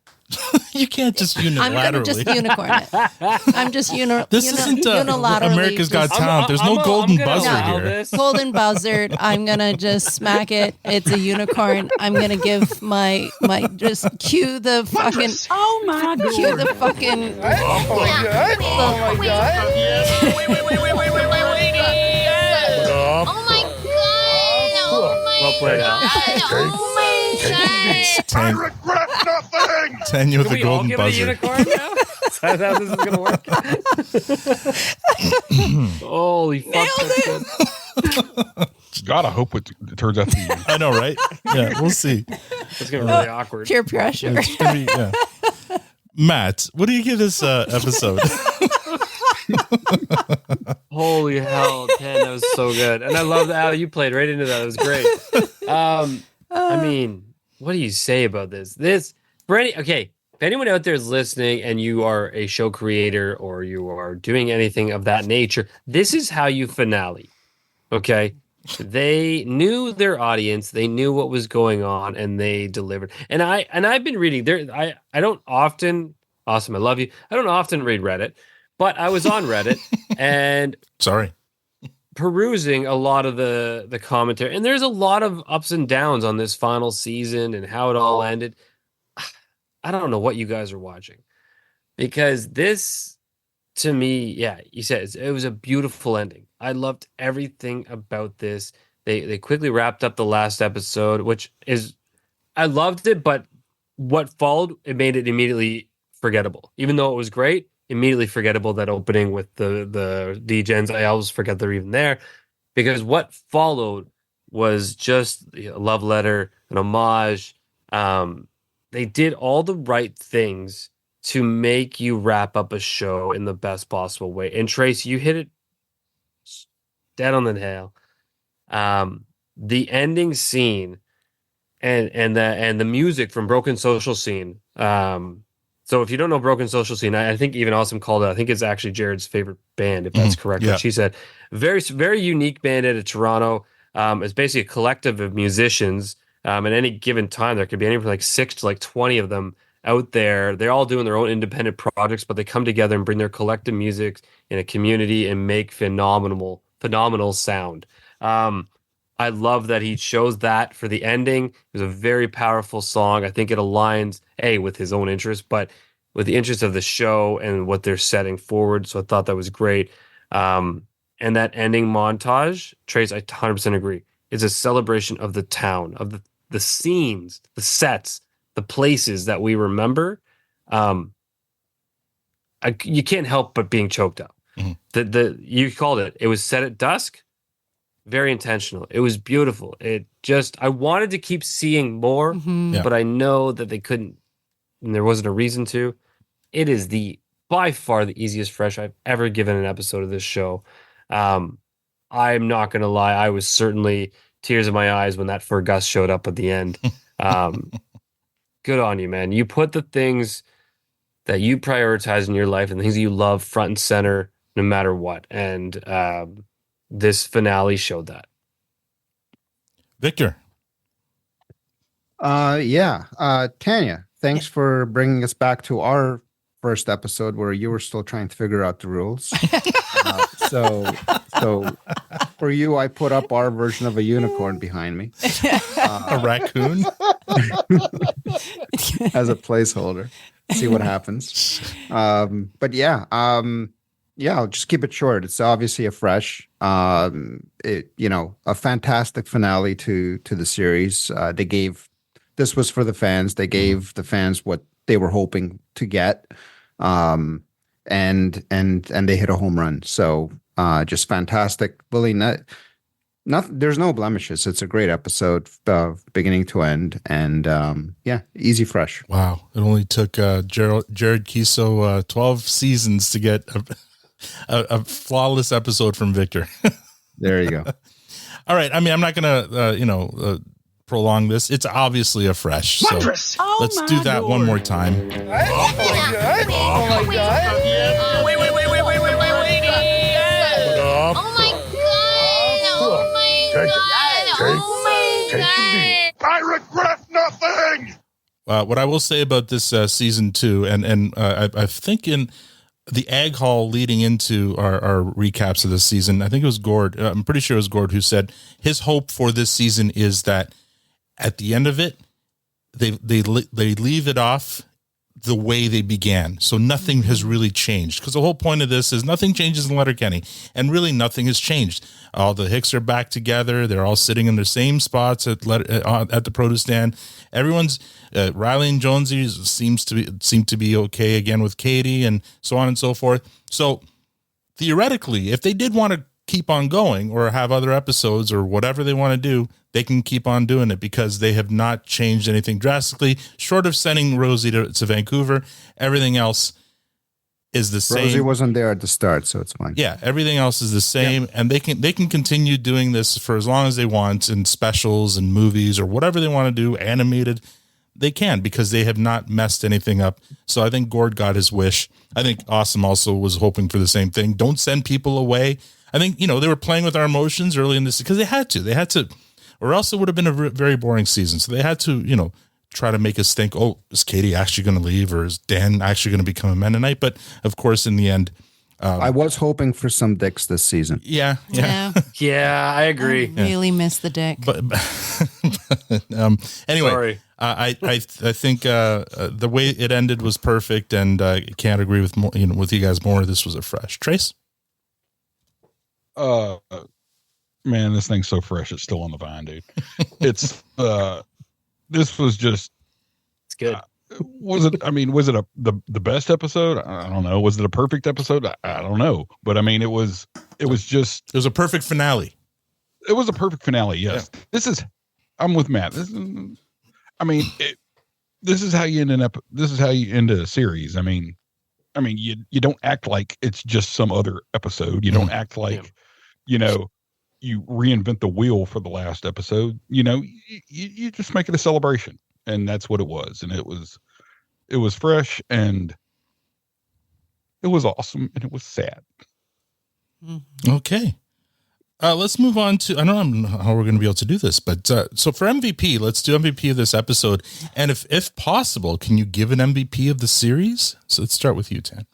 You can't just unilaterally. I'm going to just unicorn it. I'm just This isn't unilaterally. America's Got Talent. There's no golden buzzer here. Golden buzzer. I'm going to just smack it. It's a unicorn. I'm going to give my just cue the fucking. Oh my god. Cue the fucking. Oh my god. Oh my god. Oh my god. Well played, Al. Oh my god. I regret nothing. Tanya with Can the we all golden give it a buzzer. unicorn now? Is that how this is going to work? Holy fuck. God, I hope it turns out to be. I know, right? Yeah, we'll see. It's going to be really awkward. Peer pressure. It's gonna be, yeah. Matt, what do you give this episode? Holy hell, 10. That was so good. And I love that, Al, you played right into that. It was great. I mean, what do you say about this? Okay, if anyone out there is listening and you are a show creator or you are doing anything of that nature, this is how you finale. Okay? They knew their audience, they knew what was going on, and they delivered. And I've been reading there. I don't often, awesome, I love you. I don't often read Reddit, but I was on Reddit and sorry, perusing a lot of the commentary, and there's a lot of ups and downs on this final season and how it all ended. I don't know what you guys are watching, because this, to me, yeah, you said it was a beautiful ending. I loved everything about this. They quickly wrapped up the last episode, which is, I loved it, but what followed, it made it immediately forgettable. Even though it was great, immediately forgettable, that opening with the D-Gens. I always forget they're even there, because what followed was just a love letter, an homage. They did all the right things to make you wrap up a show in the best possible way. And Trace, you hit it dead on the nail. The ending scene and the music from Broken Social Scene. So if you don't know Broken Social Scene, I think even Awesome called it. I think it's actually Jared's favorite band, if that's correct. Yeah. But she said very, very unique band out of Toronto. It's basically a collective of musicians. At any given time, there could be anywhere from like 6 to like 20 of them out there. They're all doing their own independent projects, but they come together and bring their collective music in a community and make phenomenal sound. I love that he chose that for the ending. It was a very powerful song. I think it aligns, with his own interest, but with the interest of the show and what they're setting forward. So I thought that was great. And that ending montage, Trace, I 100% agree. It's a celebration of the town, of the scenes, the sets, the places that we remember. You can't help but being choked up. Mm-hmm. You called it. It was set at dusk. Very intentional. It was beautiful. I wanted to keep seeing more, but I know that they couldn't, and there wasn't a reason to. It is by far the easiest fresh I've ever given an episode of this show. I'm not going to lie. I was certainly tears in my eyes when that Fergus showed up at the end. Good on you, man. You put the things that you prioritize in your life and the things that you love front and center, no matter what. And this finale showed that. Victor. Tanya, thanks for bringing us back to our first episode where you were still trying to figure out the rules. So for you, I put up our version of a unicorn behind me. A raccoon? As a placeholder. See what happens. But I'll just keep it short. It's obviously a fresh, a fantastic finale to the series. This was for the fans. They gave the fans what they were hoping to get, and they hit a home run. So just fantastic. Really, there's no blemishes. It's a great episode, beginning to end, and easy fresh. Wow! It only took Jared Kiso 12 seasons to get a flawless episode from Victor. There you go. All right. I mean, I'm not gonna prolong this. It's obviously a fresh. So let's do that one more time. Oh my god. Wait. regret nothing. What I will say about this season 2, and I think in the Ag Hall leading into our recaps of this season, I think it was Gord. I'm pretty sure it was Gord who said his hope for this season is that at the end of it, they leave it off the way they began. So nothing has really changed, because the whole point of this is nothing changes in Letterkenny, and really nothing has changed. All the Hicks are back together. They're all sitting in their same spots at the produce stand. Everyone's Riley and Jonesy seem to be okay again with Katie, and so on and so forth. So theoretically, if they did want to keep on going or have other episodes or whatever they want to do, they can keep on doing it, because they have not changed anything drastically, short of sending Rosie to Vancouver. Everything else is the same. Rosie wasn't there at the start, so it's fine. Yeah, everything else is the same, and they can continue doing this for as long as they want in specials and movies or whatever they want to do, animated. They can, because they have not messed anything up. So I think Gord got his wish. I think Awesome also was hoping for the same thing. Don't send people away. I think, they were playing with our emotions early in this, because they had to, or else it would have been a very boring season. So they had to, try to make us think, oh, is Katie actually going to leave, or is Dan actually going to become a Mennonite? But of course, in the end, I was hoping for some dicks this season. Yeah. Yeah, I agree. I really miss the dick. But anyway, Sorry. I think the way it ended was perfect, and I can't agree with more, with you guys more. This was a fresh. Trace? Man, this thing's so fresh. It's still on the vine, dude. It's this was just. It's good. Was it the best episode? I don't know. Was it a perfect episode? I don't know. But I mean, it was a perfect finale. It was a perfect finale. Yes. Yeah. I'm with Matt. This is how you end this is how you end a series. I mean, you don't act like it's just some other episode. You don't act like, you reinvent the wheel for the last episode. You just make it a celebration, and that's what it was. And it was fresh, and it was awesome, and it was sad. Okay. Let's move on to, I don't know how we're going to be able to do this, but so for MVP, let's do MVP of this episode. And if possible, can you give an MVP of the series? So let's start with you, Tan.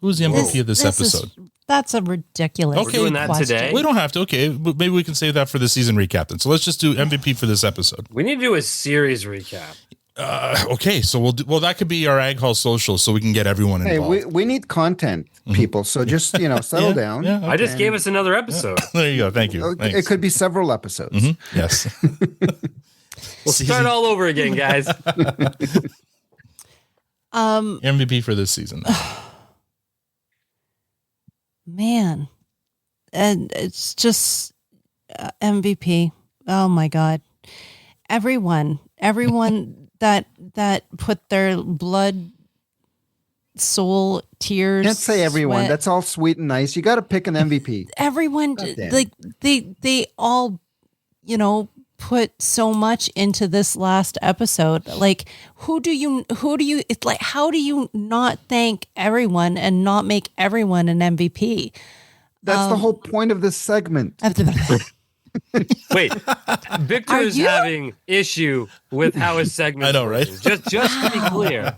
Who is the MVP of this episode? That's a ridiculous Okay, we're doing that question. today. We don't have to. Okay, maybe we can save that for the season recap then. So let's just do MVP for this episode. We need to do a series recap. Okay, so that could be our Ag Hall social, so we can get everyone involved. Hey, we need content, people. So just settle down. Yeah, okay. I just gave us another episode. There you go. Thank you. Thanks. It could be several episodes. Mm-hmm. Yes. We'll start all over again, guys. MVP for this season. Man, and it's just MVP. Oh my God. Everyone that put their blood, soul, tears. Can't say everyone. sweat. That's all sweet and nice. You got to pick an MVP. Everyone, Goddamn. like they all, put so much into this last episode. Like, who do you, it's like, how do you not thank everyone and not make everyone an MVP? That's the whole point of this segment. Wait, Victor is having issue with how his segment. I know, right? Just to be clear.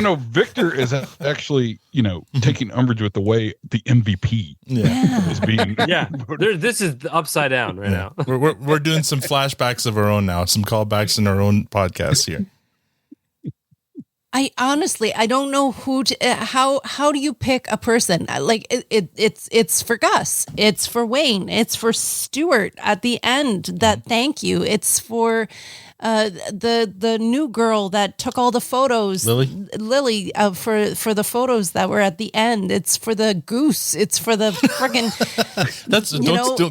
No, Victor is actually, taking umbrage with the way the MVP is being. Yeah, this is upside down right now. We're doing some flashbacks of our own now, some callbacks in our own podcast here. I honestly, I don't know who to, how do you pick a person? Like it's for Gus, it's for Wayne, it's for Stuart at the end. That thank you. It's for the new girl that took all the photos, Lily, for the photos that were at the end. It's for the goose. It's for the friggin'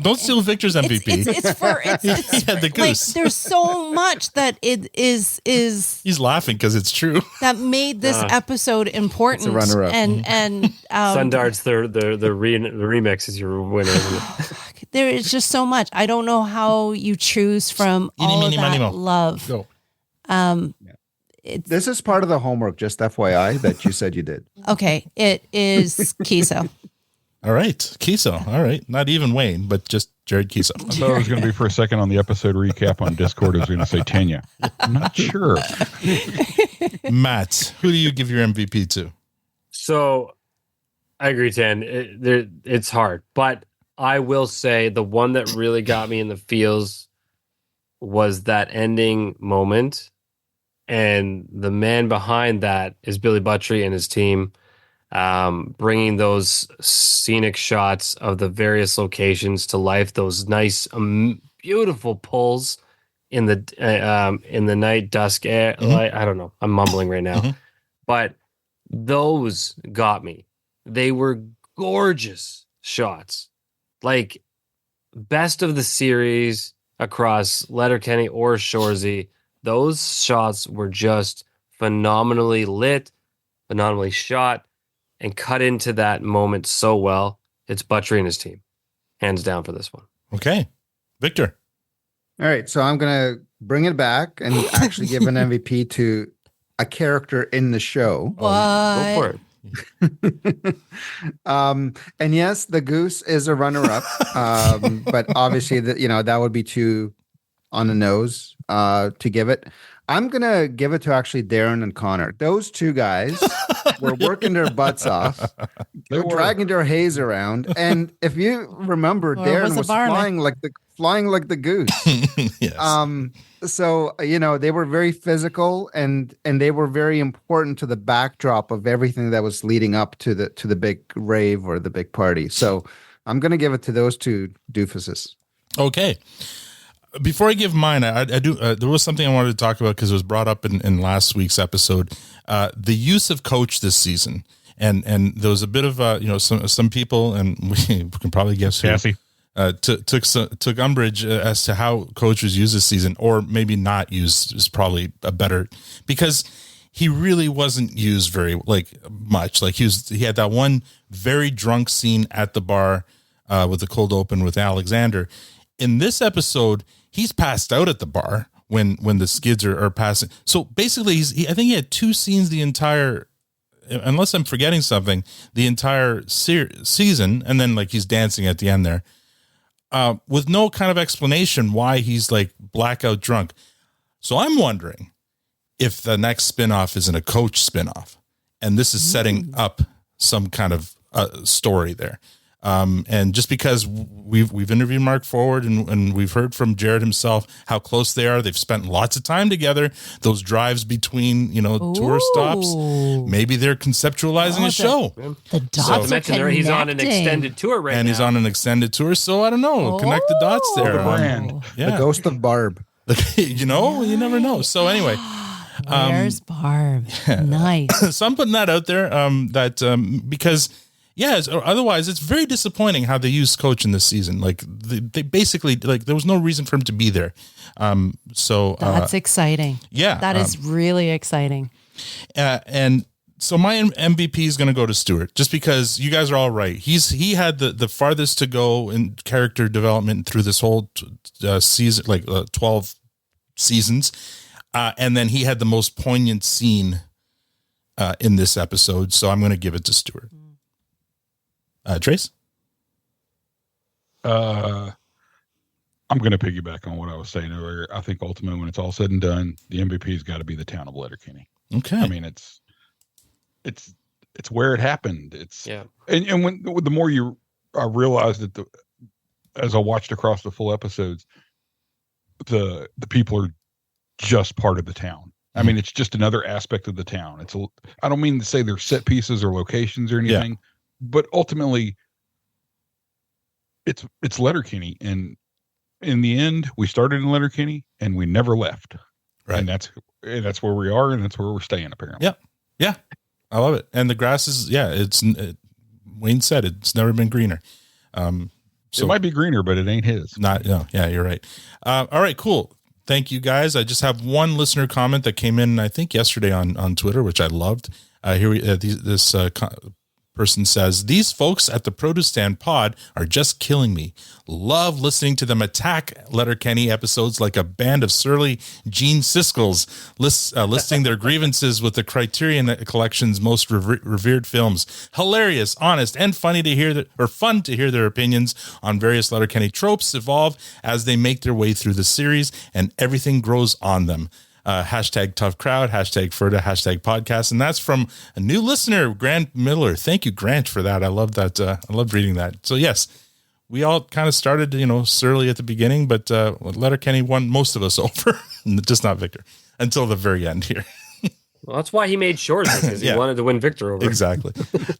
don't steal Victor's MVP. It's for the goose. Like, there's so much that it is. He's laughing because it's true. That made this episode important. It's a runner-up. And Sundart's the remix is your winner. Isn't it? There is just so much. I don't know how you choose from all of that love. Go. This is part of the homework, just FYI, that you said you did. Okay, it is Kiso. All right, Kiso. All right, not even Wayne, but just Jared Kiso. I thought it was going to be for a second on the episode recap on Discord. I was going to say Tanya. I'm not sure. Matt, who do you give your MVP to? So I agree, Tan. It's hard, but I will say the one that really got me in the feels was that ending moment. And the man behind that is Billy Buttrey and his team, bringing those scenic shots of the various locations to life. Those nice, beautiful pulls in the night dusk air. I don't know. I'm mumbling right now, but those got me. They were gorgeous shots, like best of the series across Letterkenny or Shoresy. Those shots were just phenomenally lit, phenomenally shot, and cut into that moment so well. It's Buttrey and his team, hands down for this one. Okay, Victor. All right, so I'm gonna bring it back and actually give an MVP to a character in the show. Go for it. And yes, the goose is a runner-up, but obviously that would be too on the nose to give it. I'm gonna give it to actually Darren and Connor. Those two guys were working their butts off. They were dragging their haze around, and if you remember, Darren was flying like the goose. Yes. So they were very physical, and they were very important to the backdrop of everything that was leading up to the big rave or the big party. So I'm gonna give it to those two doofuses. Okay. Before I give mine, I do. There was something I wanted to talk about because it was brought up in last week's episode. The use of Coach this season, and there was a bit of some people, and we can probably guess who, Cassie. took umbrage as to how Coach was used this season, or maybe not used is probably a better, because he really wasn't used very much. Like he had that one very drunk scene at the bar with the cold open with Alexander. In this episode, he's passed out at the bar when the skids are passing. So basically, I think he had two scenes the entire, unless I'm forgetting something, the entire season, and then he's dancing at the end there, with no kind of explanation why he's blackout drunk. So I'm wondering if the next spinoff isn't a Coach spinoff, and this is setting up some kind of story there. And just because we've interviewed Mark Forward and we've heard from Jared himself how close they are, they've spent lots of time together. Those drives between tour stops, maybe they're conceptualizing a show. The dots are connecting. He's on an extended tour right now, and he's on an extended tour. So I don't know. Connect the dots there. The brand, the ghost of Barb. You never know. So anyway. Where's Barb? Nice. So I'm putting that out there. Because. Yeah, otherwise it's very disappointing how they used Coach in this season. They basically there was no reason for him to be there. So that's exciting. Yeah, that is really exciting. And so my MVP is going to go to Stuart, just because you guys are all right. He had the farthest to go in character development through this whole season, 12 seasons, and then he had the most poignant scene in this episode. So I'm going to give it to Stuart. Trace? I'm going to piggyback on what I was saying earlier. I think ultimately, when it's all said and done, the MVP's got to be the town of Letterkenny. Okay. I mean, it's where it happened. And when the more I realized that as I watched across the full episodes, the people are just part of the town. I mean, it's just another aspect of the town. I don't mean to say they're set pieces or locations or anything. Yeah. But ultimately, it's Letterkenny, and in the end, we started in Letterkenny and we never left. Right, and that's where we are, and that's where we're staying. Apparently, yeah, I love it. And the grass is Wayne said it's never been greener. So it might be greener, but it ain't his. Yeah, you're right. All right, cool. Thank you guys. I just have one listener comment that came in, I think yesterday on Twitter, which I loved. Here this person says, these folks at the Produce Stand Pod are just killing me. Love listening to them attack Letterkenny episodes like a band of surly Gene Siskel's, listing their grievances with the Criterion Collection's most revered films. Hilarious, honest, and funny to hear fun to hear their opinions on various Letterkenny tropes evolve as they make their way through the series, and everything grows on them. Hashtag tough crowd, hashtag Ferda, hashtag podcast. And that's from a new listener, Grant Miller. Thank you, Grant, for that. I love that. I loved reading that. So yes, we all kind of started, surly at the beginning, but Letterkenny won most of us over, just not Victor, until the very end here. Well, that's why he made Shorzy, because he wanted to win Victor over. Exactly.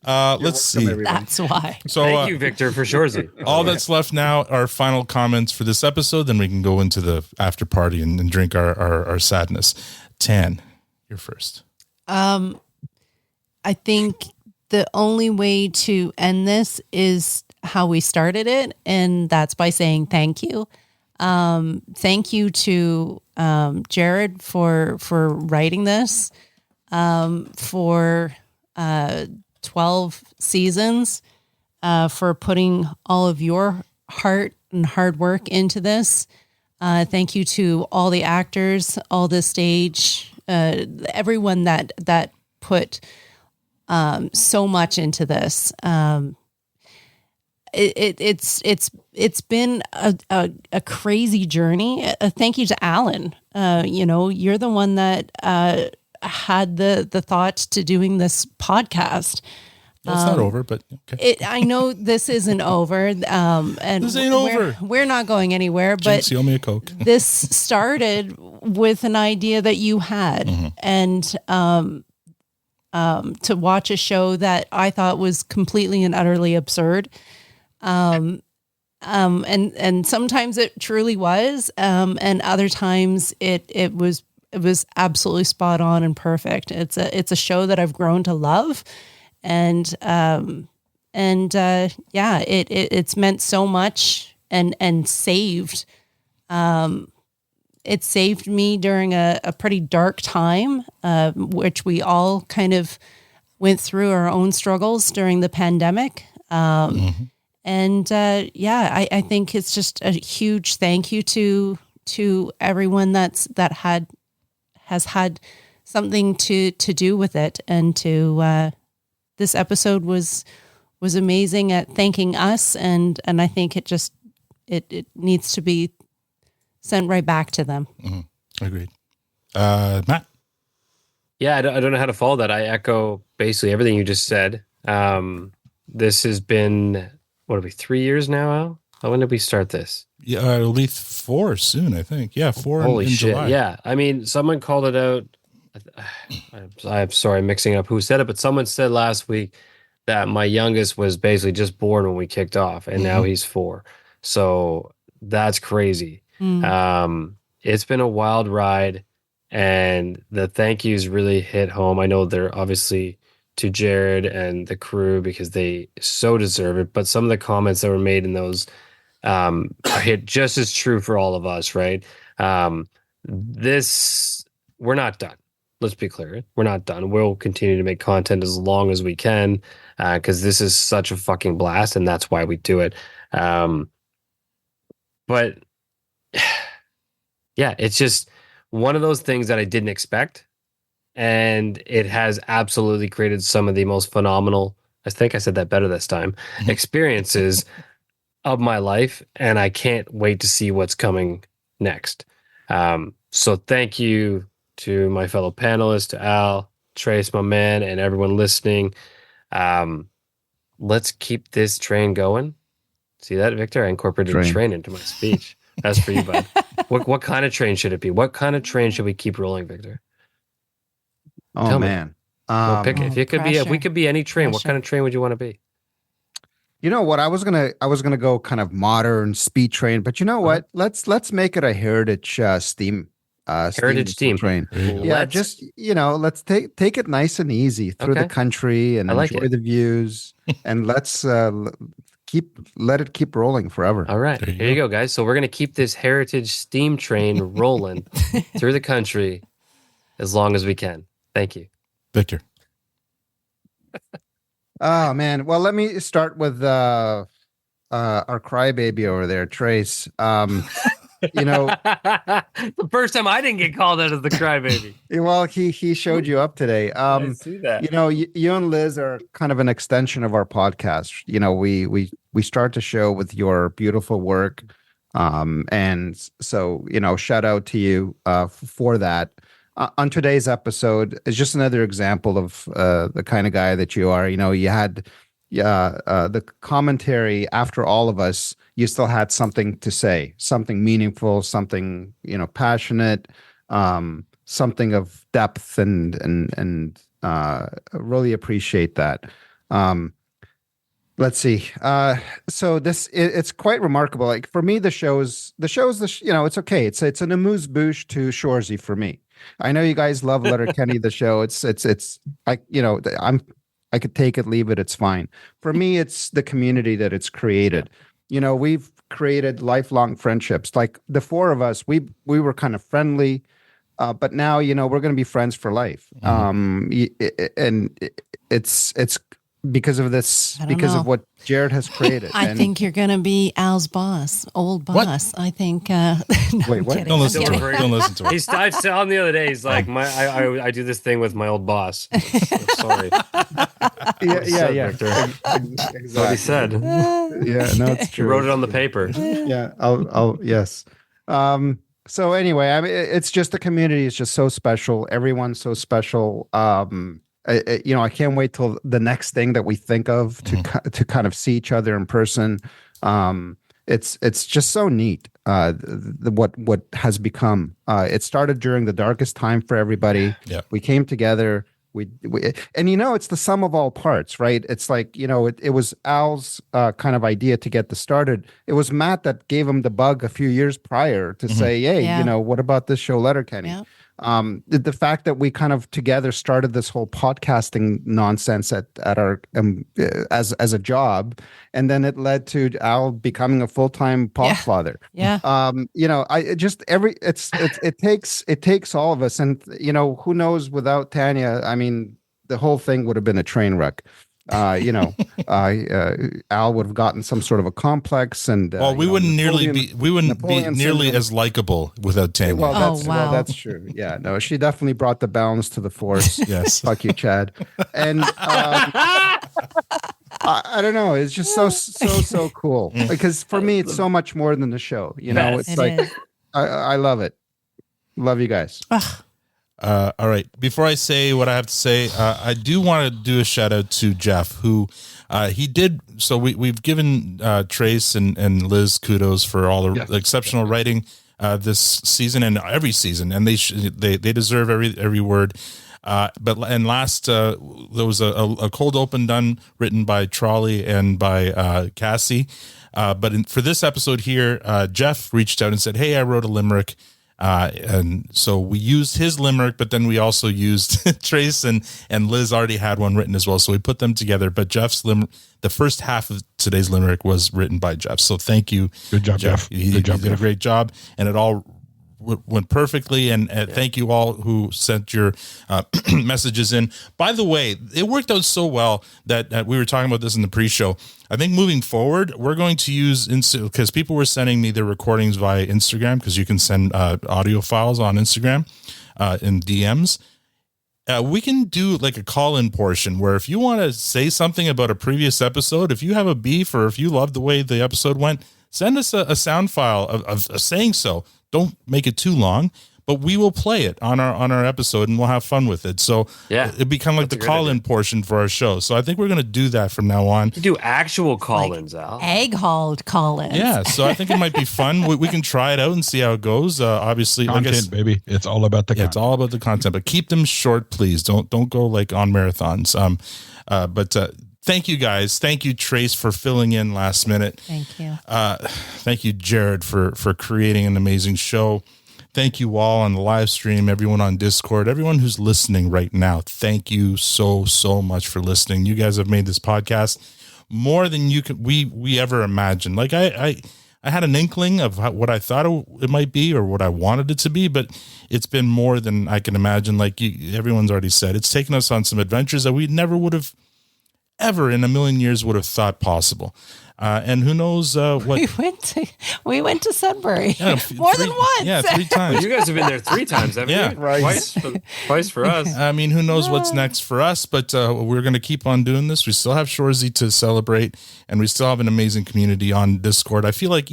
Let's see. That's why. So thank you, Victor, for Shorzy. All that's left now are final comments for this episode. Then we can go into the after party and drink our sadness. Tan, you're first. I think the only way to end this is how we started it, and that's by saying thank you. Thank you to Jared for writing this. For 12 seasons, for putting all of your heart and hard work into this. Thank you to all the actors, all the stage, everyone that put so much into this. It's been a crazy journey. Thank you to Alan. You're the one that had the thought to doing this podcast. Well, it's not over, but okay. I know this isn't over, and this ain't over. We're not going anywhere. Jinx, But you owe me a Coke. this started with an idea that you had, and to watch a show that I thought was completely and utterly absurd. And sometimes it truly was, and other times it was absolutely spot on and perfect. It's a show that I've grown to love, and it's meant so much and saved. It saved me during a pretty dark time, which we all kind of went through our own struggles during the pandemic. And I think it's just a huge thank you to everyone that has had something to do with it. And to this episode was amazing at thanking us, and I think it needs to be sent right back to them. Agreed. Matt? Yeah, I don't know how to follow that. I echo basically everything you just said. This has been, 3 years now, Al? When did we start this? Yeah, it'll be 4 soon, I think. Yeah, 4 Holy in shit. July. Yeah. I mean, someone called it out. I'm sorry, I'm mixing up who said it, but someone said last week that my youngest was basically just born when we kicked off, and now he's 4. So that's crazy. It's been a wild ride, and the thank yous really hit home. I know they're obviously to Jared and the crew because they so deserve it, but some of the comments that were made in those hit just as true for all of us, right? We're not done. Let's be clear. We're not done. We'll continue to make content as long as we can, because this is such a fucking blast, and that's why we do it. But yeah, it's just one of those things that I didn't expect. And it has absolutely created some of the most phenomenal, I think I said that better this time, experiences of my life. And I can't wait to see what's coming next. So thank you to my fellow panelists, to Al, Trace, my man, and everyone listening. Let's keep this train going. See that, Victor? I incorporated train into my speech. That's for you, bud. What kind of train should it be? What kind of train should we keep rolling, Victor? Oh, Tell me. man. Well, pick it. If we could be any train, what Pressure. kind of train would you want to be? You know what? I was gonna go kind of modern speed train, but you know what? Let's make it a heritage steam. Heritage steam train. Yeah, Let's- just let's take it nice and easy through the Okay. country and I like enjoy it. the views, and let's let it keep rolling forever. All right, here you go, guys. So we're gonna keep this heritage steam train rolling through the country as long as we can. Thank you, Victor. Oh man. Well, let me start with our crybaby over there, Trace. You know, the first time I didn't get called out as the crybaby. well, he showed you up today. I see that. You know, you and Liz are kind of an extension of our podcast. You know, we start the show with your beautiful work, and so you know, shout out to you for that. On today's episode, is just another example of the kind of guy that you are. You know, you had the commentary after all of us. You still had something to say, something meaningful, something passionate, something of depth, and really appreciate that. Let's see. So it's quite remarkable. Like for me, the show's it's okay. It's an amuse bouche to Shoresy for me. I know you guys love Letterkenny, the show. It's I could take it, leave it. It's fine. For me, it's the community that it's created. You know, we've created lifelong friendships. Like the four of us, we were kind of friendly, but now we're going to be friends for life. And it's because of this, because of what Jared has created. I think you're going to be Al's boss, old boss. What? I think. No, wait, what? Don't listen to him. Don't listen to him. I saw him the other day. He's like, I do this thing with my old boss. I'm sorry. Yeah. Exactly. What he said. Yeah, no, it's true. He wrote it on the paper. Yeah, I'll yes. So anyway, I mean, it's just the community is just so special. Everyone's so special. I can't wait till the next thing that we think of to kind of see each other in person. It's just so neat. What has become. It started during the darkest time for everybody. Yeah. We came together. We it's the sum of all parts, right? It's like it was Al's kind of idea to get this started. It was Matt that gave him the bug a few years prior to say, hey, what about this show Letterkenny? Yeah. The fact that we kind of together started this whole podcasting nonsense at our as a job, and then it led to Al becoming a full-time podfather. Yeah. It takes all of us, and who knows, without Tanya, I mean, the whole thing would have been a train wreck. Al would have gotten some sort of a complex, and we wouldn't be nearly as likable without Tanya. Well, that's true. Yeah, no, she definitely brought the balance to the force. Yes, fuck you, Chad. And I don't know. It's just so cool because for me, it's so much more than the show. I love it. Love you guys. All right. Before I say what I have to say, I do want to do a shout out to Jeff, who he did. So we've given Trace and Liz kudos for all the exceptional writing this season and every season, and they deserve every word. But last there was a cold open done written by Trolley and by Cassie. But for this episode here, Jeff reached out and said, "Hey, I wrote a limerick." And so we used his limerick, but then we also used Trace and Liz already had one written as well. So we put them together. But Jeff's the first half of today's limerick was written by Jeff. So thank you. Good job, Jeff. He did a great job, and it all went perfectly. And thank you all who sent your messages in. By the way, it worked out so well that we were talking about this in the pre-show. I think moving forward, we're going to use because people were sending me their recordings via Instagram, because you can send audio files on Instagram in DMs. We can do like a call-in portion where if you want to say something about a previous episode, if you have a beef or if you love the way the episode went, send us a sound file of saying so. Don't make it too long, but we will play it on our episode and we'll have fun with it. So it become like the call-in portion for our show. So I think we're going to do that from now on. You do actual call-ins, Al. Egg-hauled call-ins. Yeah, so I think it might be fun. We can try it out and see how it goes. Obviously, content, baby. It's all about the content. It's all about the content, but keep them short, please. Don't go like on marathons. Thank you guys. Thank you, Trace, for filling in last minute. Thank you. Thank you, Jared, for creating an amazing show. Thank you all on the live stream, everyone on Discord, everyone who's listening right now. Thank you so much for listening. You guys have made this podcast more than we ever imagined. Like I had an inkling of what I thought it might be or what I wanted it to be, but it's been more than I can imagine. Like everyone's already said, it's taken us on some adventures that we never would have ever in a million years would have thought possible. And who knows what we went to Sudbury more than once. Yeah, 3 times. Well, you guys have been there 3 times, haven't you? Right. Twice for us. I mean, who knows what's next for us, but we're going to keep on doing this. We still have Shoresy to celebrate, and we still have an amazing community on Discord. I feel like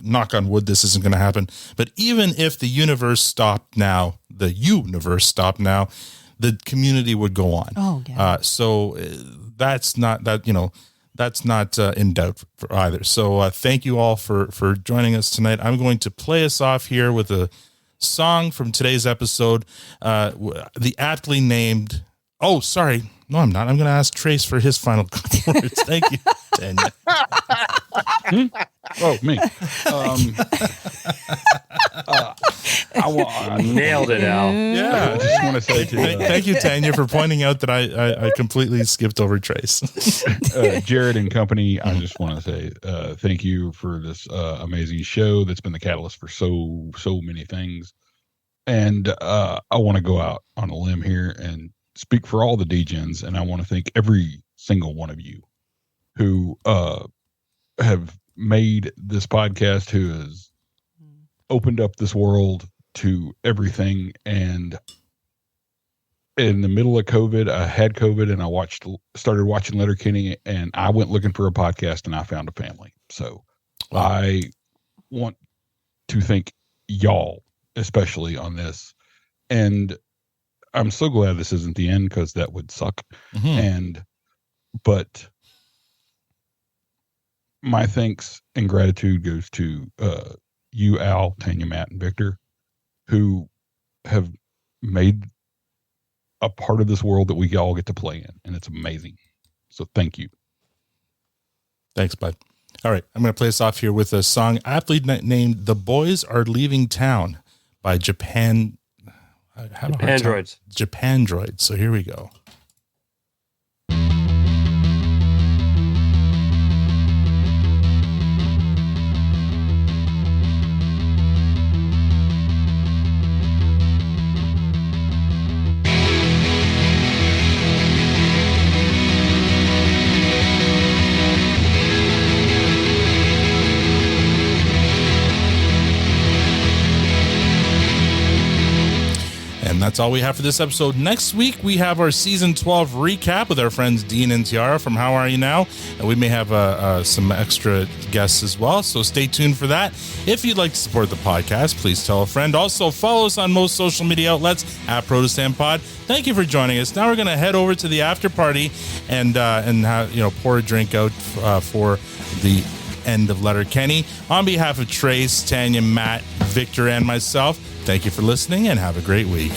knock on wood, this isn't going to happen, but even if the universe stopped now, the community would go on. Oh, yeah. So that's not in doubt for either. So thank you all for joining us tonight. I'm going to play us off here with a song from today's episode. The aptly named. Oh, sorry. No, I'm not. I'm going to ask Trace for his final words. Thank you, Tanya. Oh, me. I nailed it, Al. Yeah, I just want to say thank you, Tanya, for pointing out that I completely skipped over Trace. Jared and company, I just want to say thank you for this amazing show that's been the catalyst for so many things. And I want to go out on a limb here and speak for all the DGens, and I want to thank every single one of you who have made this podcast, who has opened up this world to everything. And in the middle of COVID, I had COVID, and I started watching Letterkenny, and I went looking for a podcast, and I found a family. So I want to thank y'all, especially on this. And I'm so glad this isn't the end, because that would suck. But my thanks and gratitude goes to you, Al, Tanya, Matt, and Victor, who have made a part of this world that we all get to play in, and it's amazing. So thank you. Thanks, bud. All right, I'm going to play us off here with a song aptly named "The Boys Are Leaving Town" by Japandroids. Japandroids. So here we go. And that's all we have for this episode. Next week, we have our Season 12 recap with our friends Dean and Tiara from How Are You Now? And we may have some extra guests as well, so stay tuned for that. If you'd like to support the podcast, please tell a friend. Also, follow us on most social media outlets at Protestant Pod. Thank you for joining us. Now we're going to head over to the after party and pour a drink out for the end of Letterkenny. On behalf of Trace, Tanya, Matt, Victor, and myself, thank you for listening, and have a great week.